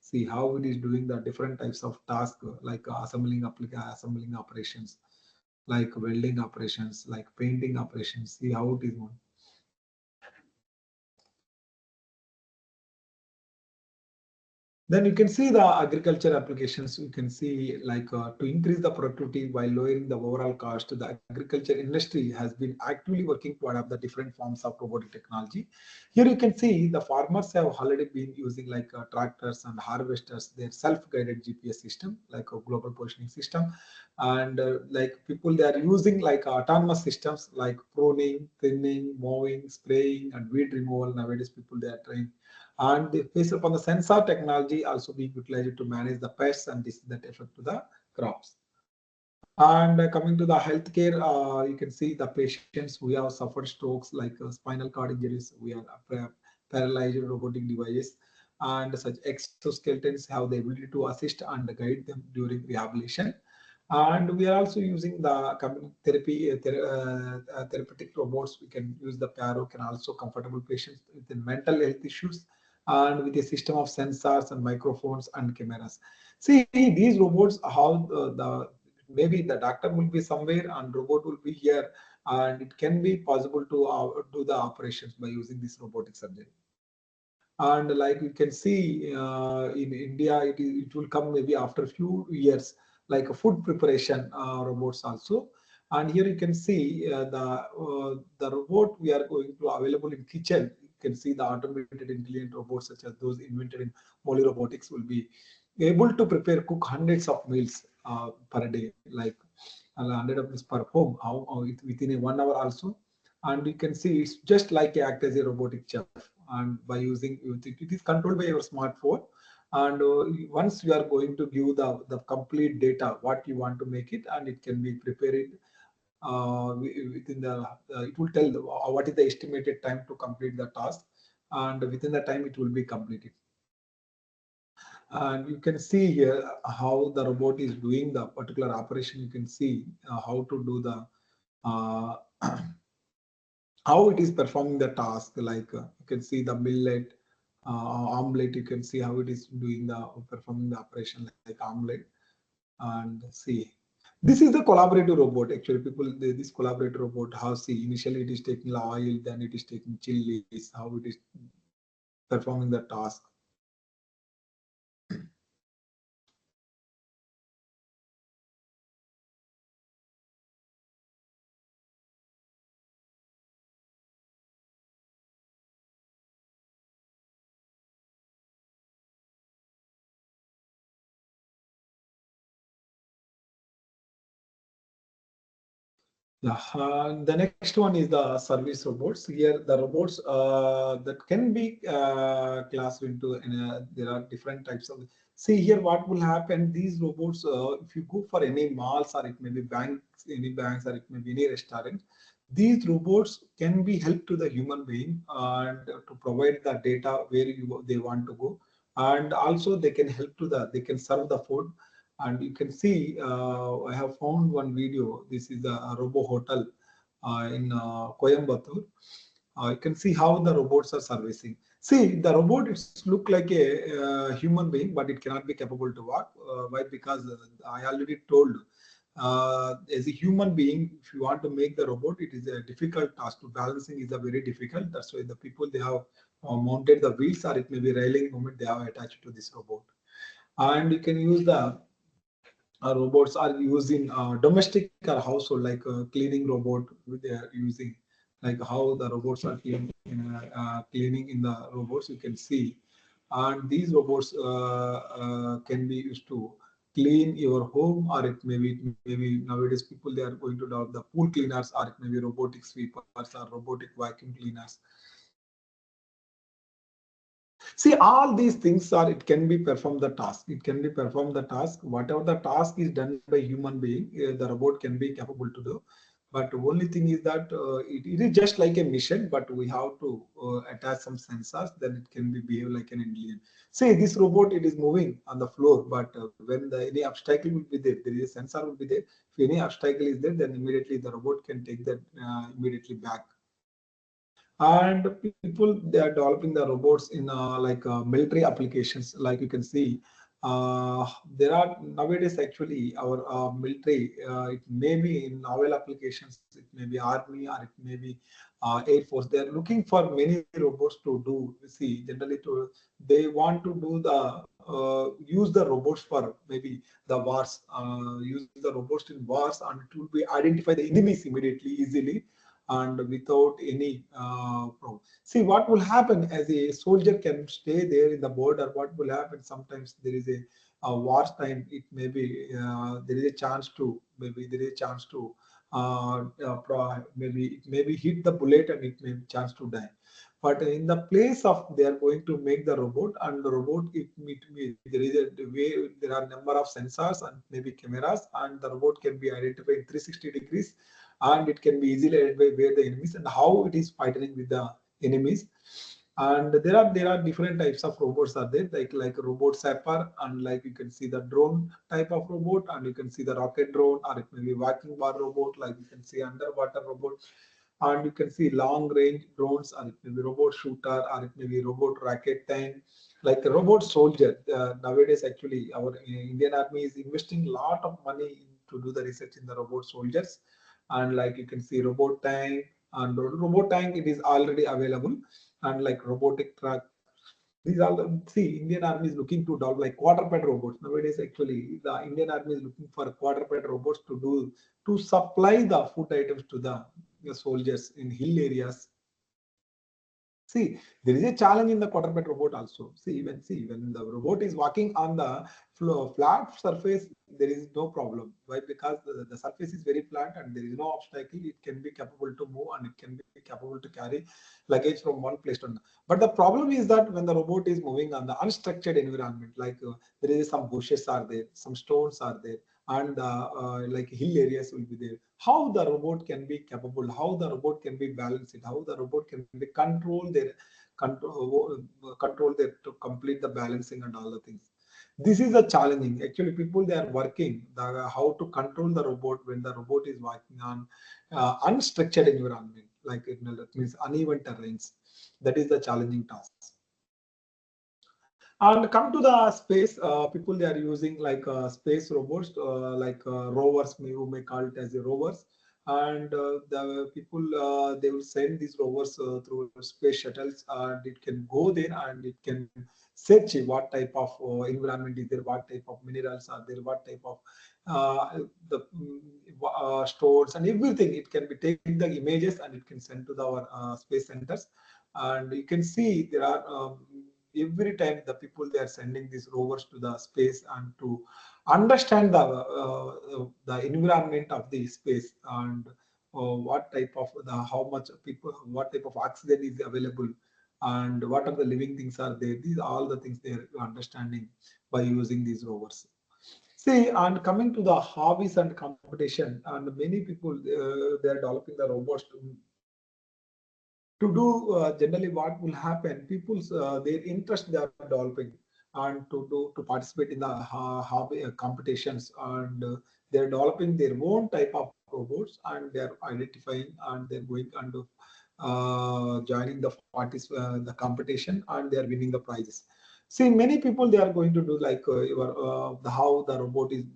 See how it is doing the different types of tasks like assembling operations, like welding operations, like painting operations. See how it is going. Then you can see the agriculture applications. You can see like to increase the productivity while lowering the overall cost. The agriculture industry has been actively working to adapt the different forms of robotic technology. Here you can see the farmers have already been using like tractors and harvesters, their self-guided GPS system, like a global positioning system, and like people they are using like autonomous systems like pruning, thinning, mowing, spraying, and weed removal. Nowadays, people they are trying, and based upon the sensor technology also being utilized to manage the pests and this that affect to the crops. And coming to the healthcare, you can see the patients who have suffered strokes like spinal cord injuries, we are paralyzed robotic devices, and such exoskeletons have the ability to assist and guide them during rehabilitation. And we are also using the therapeutic robots. We can use the PARO, can also comfortable patients with mental health issues, and with a system of sensors and microphones and cameras. See, these robots, how the maybe the doctor will be somewhere and robot will be here, and it can be possible to do the operations by using this robotic surgery. And like you can see in India, it will come maybe after a few years, like a food preparation robots also. And here you can see the robot we are going to available in kitchen. You can see the automated intelligent robots such as those invented in Molly Robotics will be able to prepare cook hundreds of meals per day, like 100 of meals per home, within a 1 hour also. And you can see it's just like act as a robotic chef, and by using it is controlled by your smartphone. And once you are going to give the complete data what you want to make it, and it can be prepared within the it will tell what is the estimated time to complete the task, and within the time it will be completed. And you can see here how the robot is doing the particular operation. You can see how to do the uh, how it is performing the task. Like you can see the millet omelette. You can see how it is doing the performing the operation like omelette. And see. This is the collaborative robot. Actually, this collaborative robot, how see initially it is taking the oil, then it is taking chilies, how it is performing the task. Yeah, the next one is the service robots. Here, the robots that can be classed into, there are different types of. See here, what will happen? These robots, if you go for any malls or it may be banks, any banks or it may be any restaurant, these robots can be help to the human being and to provide the data where they want to go, and also they can help to they can serve the food. And you can see, I have found one video. This is a robo hotel in Coimbatore. You can see how the robots are servicing. See, the robot it's look like a human being, but it cannot be capable to walk. Why? Because I already told. As a human being, if you want to make the robot, it is a difficult task. To balancing is a very difficult. That's why the people they have mounted the wheels, or it may be railing moment they have attached to this robot. And you can use the robots are used in domestic or household, like cleaning robot they are using, like how the robots are cleaning in the robots you can see. And these robots can be used to clean your home, or it may be nowadays people they are going to develop the pool cleaners, or it may be robotic sweepers or robotic vacuum cleaners. See, all these things are, it can be perform the task. It can be perform the task. Whatever the task is done by human being, the robot can be capable to do. But only thing is that it is just like a mission, but we have to attach some sensors, then it can be behave like an alien. See, this robot, it is moving on the floor, but when any obstacle will be there is a sensor will be there. If any obstacle is there, then immediately the robot can take that immediately back. And people they are developing the robots in like military applications, like you can see. There are nowadays actually our military, it may be in naval applications, it may be army, or it may be air force. They are looking for many robots to do. See, generally to they want to do the use the robots for maybe the wars, use the robots in wars, and it will be identify the enemies immediately easily and without any problem. See, what will happen as a soldier can stay there in the border, what will happen sometimes there is a war time, it may be there is a chance to, maybe there is a chance to maybe it maybe hit the bullet and it may be chance to die. But in the place of they are going to make the robot, and the robot there is a way, there are number of sensors and maybe cameras, and the robot can be identified in 360 degrees, and it can be easily identified where the enemies and how it is fighting with the enemies. And there are different types of robots are there, like robot sapper, and like you can see the drone type of robot, and you can see the rocket drone, or it may be walking bar robot, like you can see underwater robot, and you can see long range drones, or it may be robot shooter, or it may be robot rocket tank, like a robot soldier. Nowadays actually our Indian army is investing a lot of money to do the research in the robot soldiers. And like you can see robot tank, and robot tank it is already available, and like robotic truck. These are the, see, Indian army is looking to develop like quadruped robots. Nowadays actually the Indian army is looking for quadruped robots to do, to supply the food items to the soldiers in hill areas. See, there is a challenge in the quadruped robot also. See, when the robot is walking on the flat surface, there is no problem. Why? Because the surface is very flat and there is no obstacle. It can be capable to move and it can be capable to carry luggage from one place to another. But the problem is that when the robot is moving on the unstructured environment, like there is some bushes are there, some stones are there, and like hill areas will be there. How the robot can be capable, how the robot can be balanced, how the robot can be control their to complete the balancing and all the things. This is a challenging. Actually, people they are working how to control the robot when the robot is working on unstructured environment, like that means uneven terrains. That is the challenging task. And come to the space, people they are using like space robots, like rovers, you may call it as a rovers. And the people they will send these rovers through space shuttles, and it can go there and it can search what type of environment is there, what type of minerals are there, what type of the stores and everything. It can be take the images and it can send to our space centers. And you can see there are every time the people they are sending these rovers to the space and to understand the environment of the space, and what type of the how much people, what type of oxygen is available, and what are the living things are there. These are all the things they are understanding by using these rovers. See, and coming to the hobbies and competition, and many people they are developing the robots to do generally what will happen. People's their interest they are developing, and to participate in the hobby competitions, and they're developing their own type of robots, and they're identifying and they're going and joining the competition, and they are winning the prizes. See, many people they are going to do like the how the robot is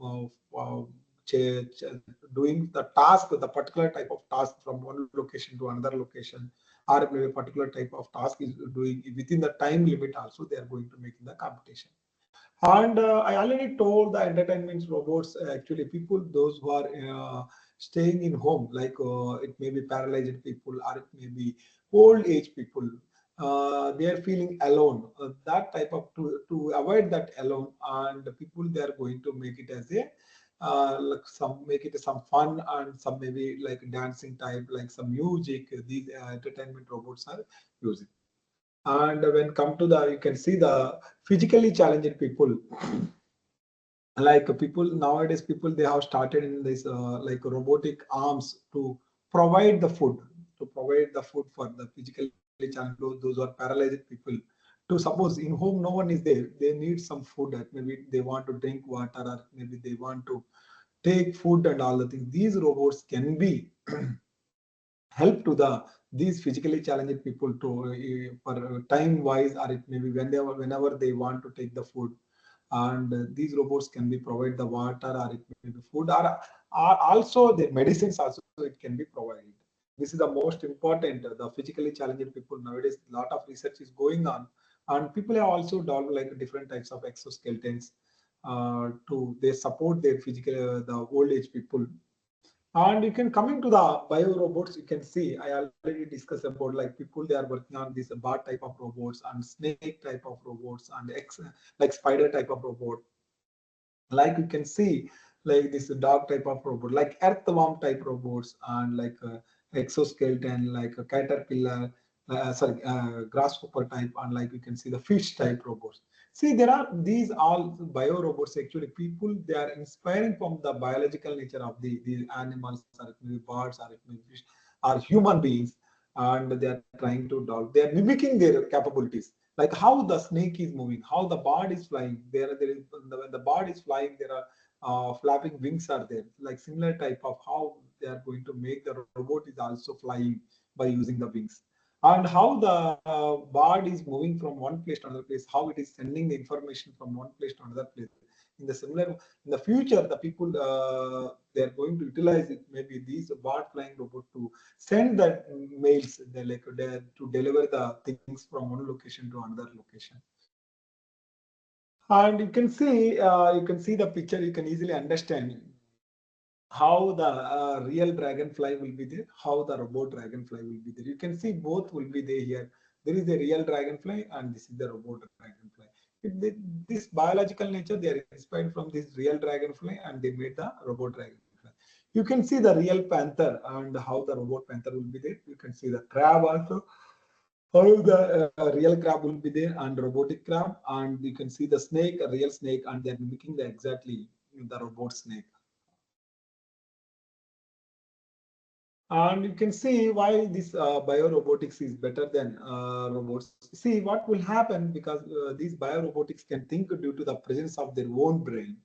doing the task, the particular type of task from one location to another location, or maybe a particular type of task is doing within the time limit also, they are going to make in the competition. And I already told the entertainment robots, actually people those who are staying in home, like it may be paralyzed people or it may be old age people. They are feeling alone. That type of to avoid that alone, and the people they are going to make it as a like some make it some fun, and some maybe like dancing type, like some music. These entertainment robots are using. And when come to the, you can see the physically challenged people, like people nowadays, people they have started in this like robotic arms to provide the food, to provide the food for the physically challenged, those who are paralyzed people. To suppose in home no one is there, they need some food, maybe they want to drink water, or maybe they want to take food and all the things. These robots can be help to the these physically challenged people to for time wise, or it may be whenever they want to take the food. And these robots can be provide the water, or it may be food, or also the medicines also it can be provided. This is the most important, the physically challenged people nowadays. A lot of research is going on, and people have also developed like different types of exoskeletons to they support their physical the old age people. And you can coming to the bio robots, you can see I already discussed about like people they are working on this bar type of robots and snake type of robots and like spider type of robot. Like you can see like this dog type of robot, like earthworm type robots, and like exoskeleton, like a caterpillar, sorry, grasshopper type, and like you can see the fish type robots. See, there are these all bio robots. Actually, people they are inspiring from the biological nature of the animals, or it may be birds, or it may be fish, or human beings, and they are trying to dog. They are mimicking their capabilities, like how the snake is moving, how the bird is flying. There is when the bird is flying, there are flapping wings are there. Like similar type of how they are going to make the robot is also flying by using the wings, and how the bird is moving from one place to another place, how it is sending the information from one place to another place. In the similar, in the future, the people they are going to utilize it. Maybe these bird flying robot to send that mails, they like to deliver the things from one location to another location. And you can see the picture, you can easily understand how the real dragonfly will be there, how the robot dragonfly will be there. You can see both will be there here. There is a real dragonfly and this is the robot dragonfly. This biological nature, they are inspired from this real dragonfly and they made the robot dragonfly. You can see the real panther and how the robot panther will be there. You can see the crab also, how the real crab will be there and robotic crab, and you can see the snake, a real snake, and they're mimicking the exactly the robot snake. And you can see why this biorobotics is better than robots. See what will happen, because these biorobotics can think due to the presence of their own brain,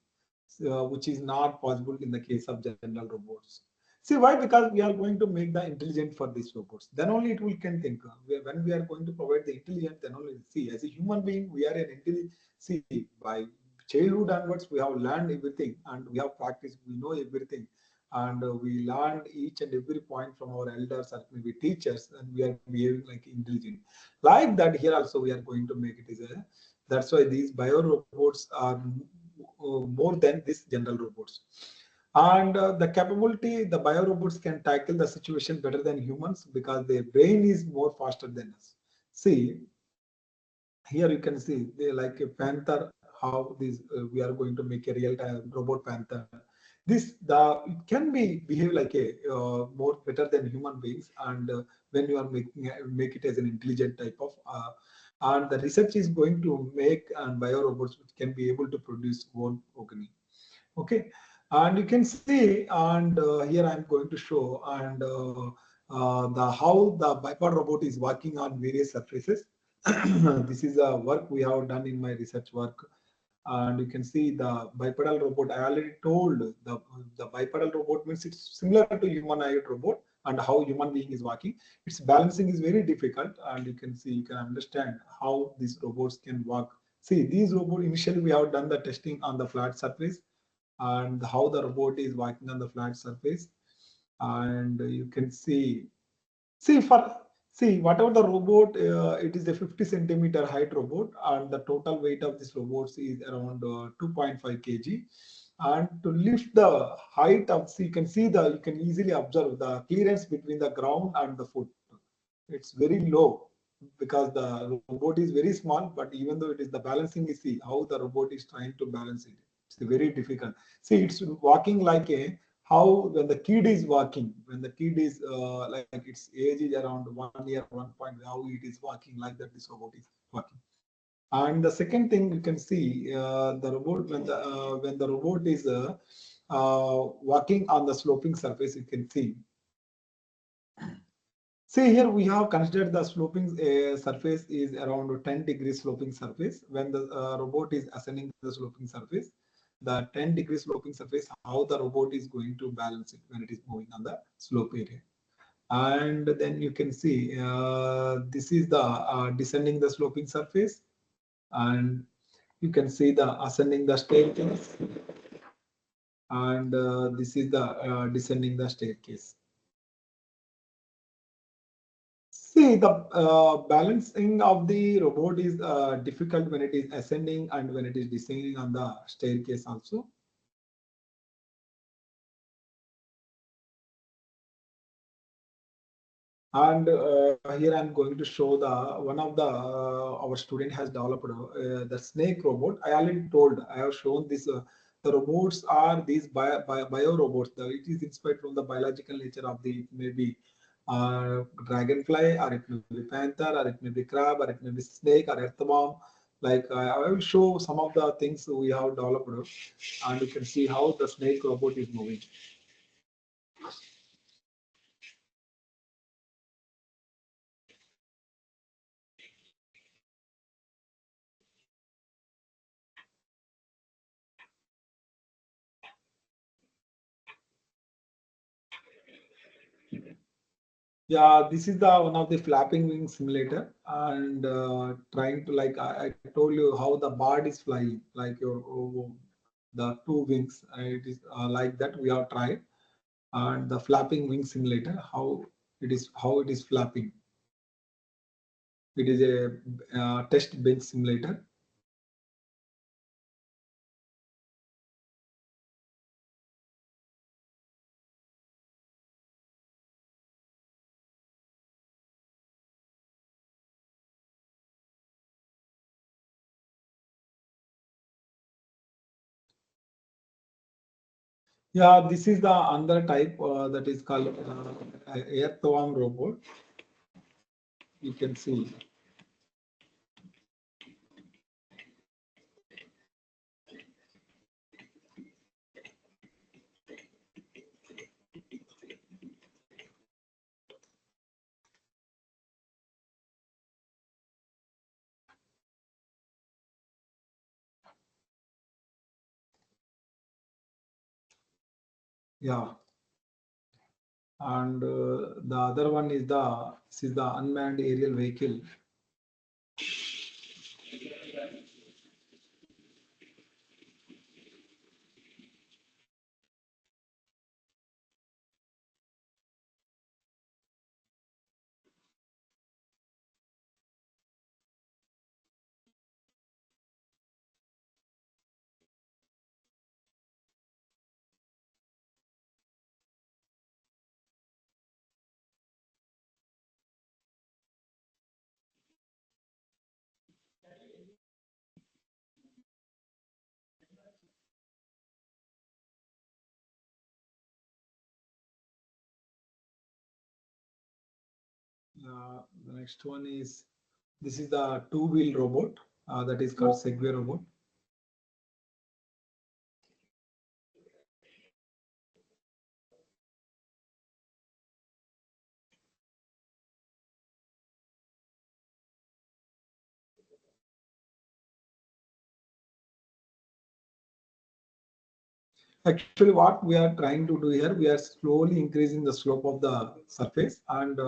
which is not possible in the case of general robots. See why? Because we are going to make the intelligent for these robots. Then only it will can think. When we are going to provide the intelligence, then only see as a human being we are an intelligent. See by childhood onwards we have learned everything and we have practiced. We know everything, and we learned each and every point from our elders or maybe teachers, and we are behaving like intelligent. Like that here also we are going to make it is a. That's why these bio robots are more than these general robots. And the capability, the biorobots can tackle the situation better than humans because their brain is more faster than us. See, here you can see they like a panther. How this we are going to make a real time robot panther. This the it can be behave like a more better than human beings, and when you are making make it as an intelligent type of. And the research is going to make and biorobots which can be able to produce own organ. Okay, and you can see, and here I'm going to show and the how the bipod robot is working on various surfaces. This is a work we have done in my research work, and you can see the bipedal robot. I already told the bipedal robot means it's similar to humanoid robot, and how human being is working. Its balancing is very difficult, and you can see, you can understand how these robots can work. See, these robots initially we have done the testing on the flat surface, and how the robot is working on the flat surface. And you can see for see whatever the robot, it is a 50 centimeter height robot, and the total weight of this robot is around 2.5 kg. And to lift the height of, see, you can see the, you can easily observe the clearance between the ground and the foot. It's very low because the robot is very small, but even though it is the balancing is, see how the robot is trying to balance it. It's very difficult. See, it's walking like a, how when the kid is walking, when the kid is like its age is around 1 year, 1 point, how it is walking like that, this robot is walking. And the second thing you can see, the robot when the robot is walking on the sloping surface, you can see. See here we have considered the sloping surface is around 10 degrees sloping surface. When the robot is ascending the sloping surface, the 10 degree sloping surface, how the robot is going to balance it when it is moving on the slope area. And then you can see this is the descending the sloping surface, and you can see the ascending the staircase, and this is the descending the staircase. See, the balancing of the robot is difficult when it is ascending and when it is descending on the staircase also. And here I'm going to show the one of the our student has developed the snake robot. I already told, I have shown this. The robots are these bio robots. It is inspired from the biological nature of the, maybe dragonfly, or it may be panther, or it may be crab, or it may be snake, or earthworm. Like I will show some of the things we have developed, and you can see how the snake robot is moving. Yeah, this is the one of the flapping wing simulator, and trying to, like I told you how the bird is flying, like your the two wings. It is like that we have tried, and the flapping wing simulator, how it is flapping. It is a test bench simulator. Yeah, this is the another type that is called earthworm robot. You can see. Yeah. And the other one is this is the unmanned aerial vehicle. The next one is this is the two-wheel robot that is called Segway robot. Actually, what we are trying to do here, we are slowly increasing the slope of the surface, and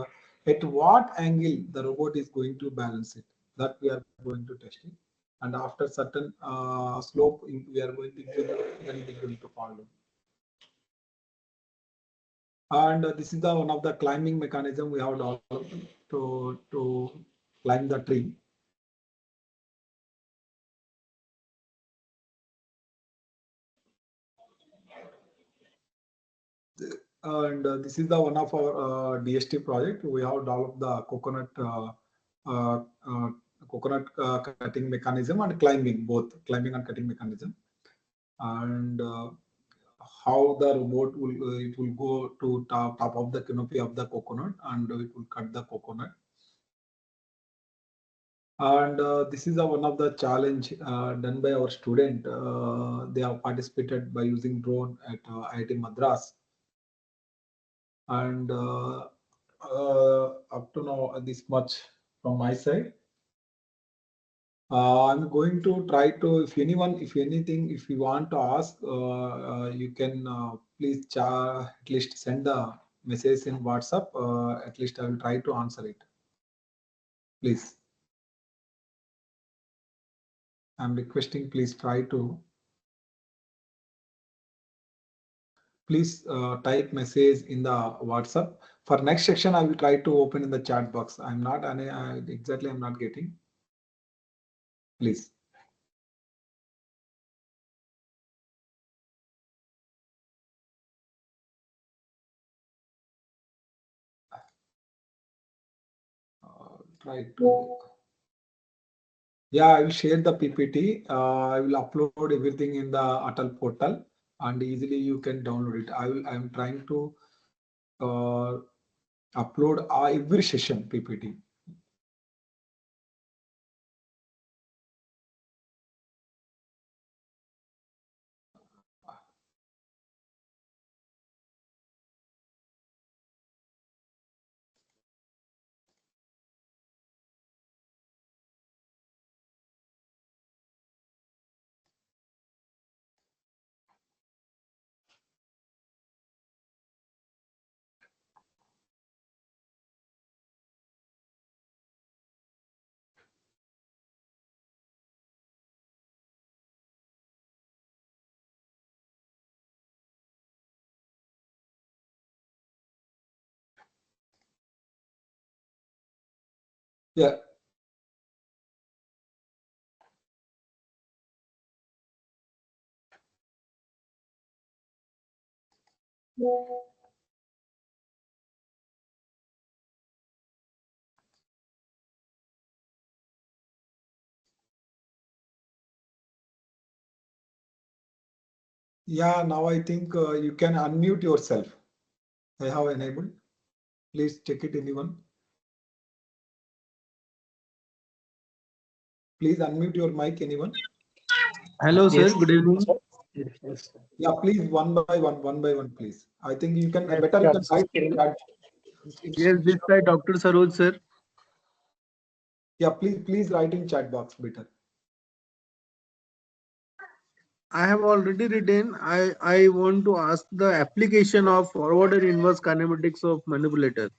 at what angle the robot is going to balance it. That we are going to test it, and after certain slope, we are going to increase, then it is going to fall down. And this is the one of the climbing mechanism we have developed to climb the tree. And this is the one of our DST project. We have developed the uh, uh, coconut cutting mechanism and climbing, both climbing and cutting mechanism. And how the robot will it will go to top of the canopy of the coconut, and it will cut the coconut. And this is one of the challenge done by our student. They have participated by using drone at IIT Madras, and up to now this much from my side. I'm going to try to, if anyone, if anything, if you want to ask, you can please at least send the message in WhatsApp. At least I will try to answer it. Please, I'm requesting, please try to, please type message in the WhatsApp. For next section, I will try to open in the chat box. I'm not, exactly, I'm not getting. Please. Try to. Yeah, I will share the PPT. I will upload everything in the Atal portal, and easily you can download it. I'm trying to uh, upload every session PPT. Yeah, yeah. Now I think you can unmute yourself. I have enabled. Please check it, anyone. Please unmute your mic, anyone. Hello, sir. Yes. Good evening. Yes, yes. Yeah, please one by one, please. I think you can Yes, better you Yeah, can this is write in Kiran. chat. yes, this side, Dr. Saroj, sir. Yeah, please write in chat box better. I have already written. I want to ask the application of forward and inverse kinematics of manipulator.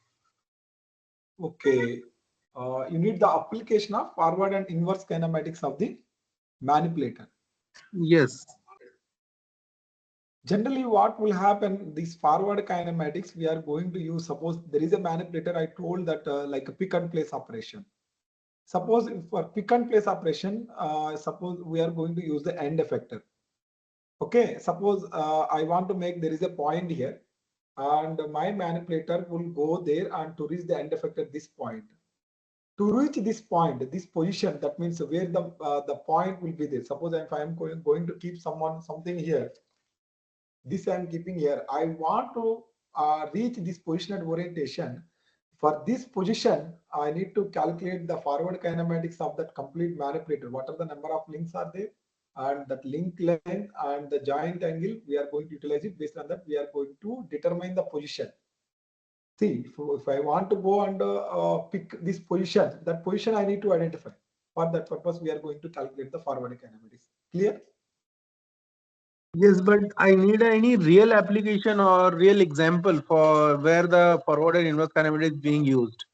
Okay. You need the application of forward and inverse kinematics of the manipulator. Yes. Generally, what will happen, these forward kinematics, we are going to use, suppose there is a manipulator, I told that like a pick and place operation. Suppose for pick and place operation, suppose we are going to use the end effector. Okay, suppose I want to make, there is a point here and my manipulator will go there and to reach the end effector this point. To reach this point, this position, that means where the point will be there. Suppose if I am going to keep something here, this I am keeping here. I want to reach this position and orientation. For this position, I need to calculate the forward kinematics of that complete manipulator. What are the number of links are there? And that link length and the joint angle, we are going to utilize it. Based on that, we are going to determine the position. See, if I want to go and pick this position, that position I need to identify. For that purpose, we are going to calculate the forward kinematics. Clear? Yes, but I need any real application or real example for where the forward and inverse kinematics is being used.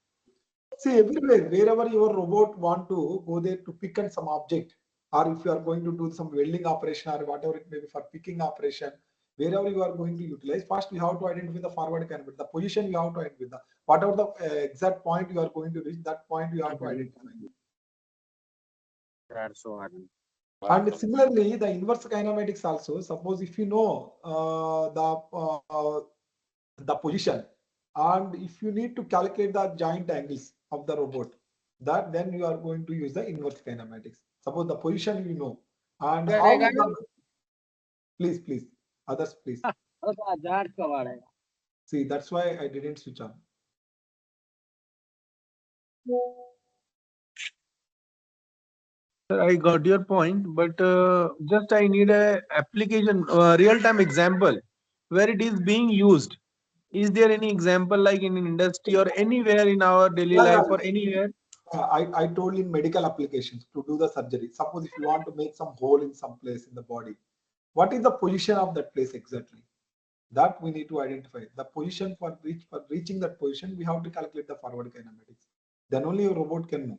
See, everywhere, wherever your robot want to go there to pick on some object, or if you are going to do some welding operation or whatever it may be for picking operation, wherever you are going to utilize, first you have to identify the forward candidate, the position you have to identify, whatever the exact point you are going to reach, that point you have to identify. And similarly, the inverse kinematics also, suppose if you know the position, and if you need to calculate the joint angles of the robot, that then you are going to use the inverse kinematics. Suppose the position you know, and how please, others please. See, that's why I didn't switch on. Sir, I got your point, but just I need a application, real-time example where it is being used. Is there any example like in an industry or anywhere in our daily Yeah, life yeah. or anywhere? I told in medical applications to do the surgery. Suppose if you want to make some hole in some place in the body, what is the position of that place exactly? That we need to identify. The position for reaching that position, we have to calculate the forward kinematics. Then only your robot can move.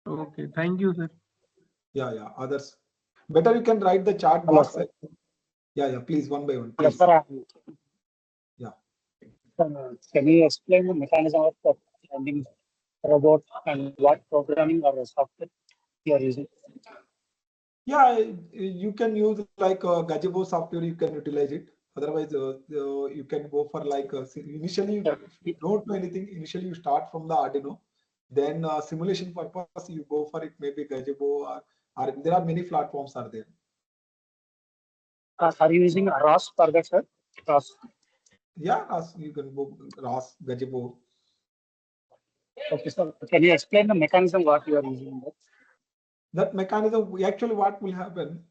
Okay, thank you, sir. Yeah. Others. Better you can write the chart Hello, box. sir. Yeah. Please, one by one, Yes, please. sir. Yeah. Can you explain the mechanism of the landing robot and what programming or software you are using? Yeah, you can use like Gazebo software. You can utilize it. Otherwise, you can go for like initially, if you don't know anything, initially you start from the Arduino. Then simulation purpose, you go for it. Maybe Gazebo or there are many platforms are there. Are you using ROS for that, sir? ROS. Yeah, you can go RAS, Gazebo. Okay, sir. Can you explain the mechanism what you are using? That mechanism, actually what will happen,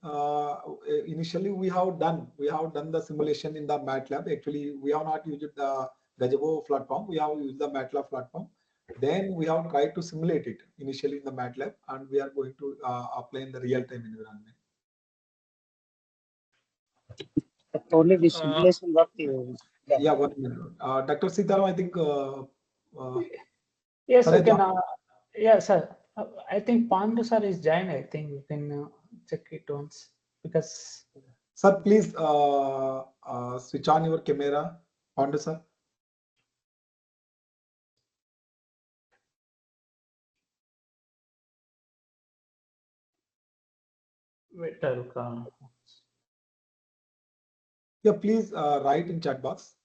initially we have done the simulation in the MATLAB. Actually, we have not used the Gazebo platform, we have used the MATLAB platform. Then we have tried to simulate it initially in the MATLAB, and we are going to apply in the real-time environment. Only the simulation work you Yeah, 1 minute. Dr. Sitaram, I think Yes, sir, you can. Yeah, sir. I think Pandu sir is joined. I think you can check it once because. sir, please switch on your camera, Pandu sir. Wait, I'll Yeah, please write in chat box.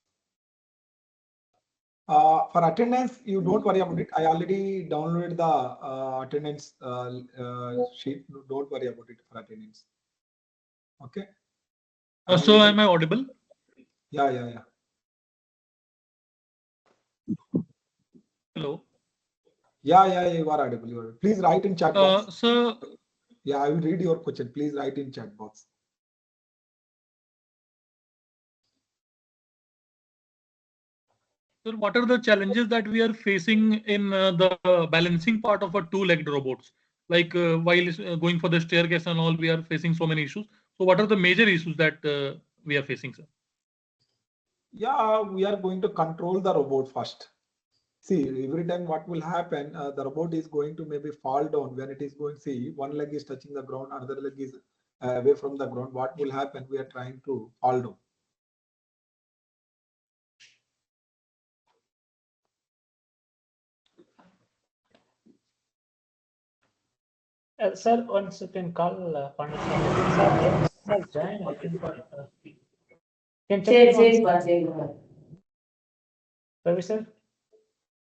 For attendance, you don't worry about it. I already downloaded the attendance sheet. Don't worry about it for attendance. Okay. So am I audible? Yeah. Hello. Yeah. You are audible. You are. Please write in chat box. So Yeah, I will read your question. Please write in chat box. what are the challenges that we are facing in the balancing part of a two-legged robots? Like while going for the staircase and all, we are facing so many issues. So what are the major issues that we are facing, sir? Yeah, we are going to control the robot first. See, every time what will happen, the robot is going to maybe fall down when it is going. See, one leg is touching the ground, another leg is away from the ground. What will happen? We are trying to fall down. Sir, once you can call Pandit sir. Sir, join, I think, but can check it once. Ravi sir?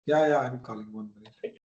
Yeah, I'm calling 1 minute.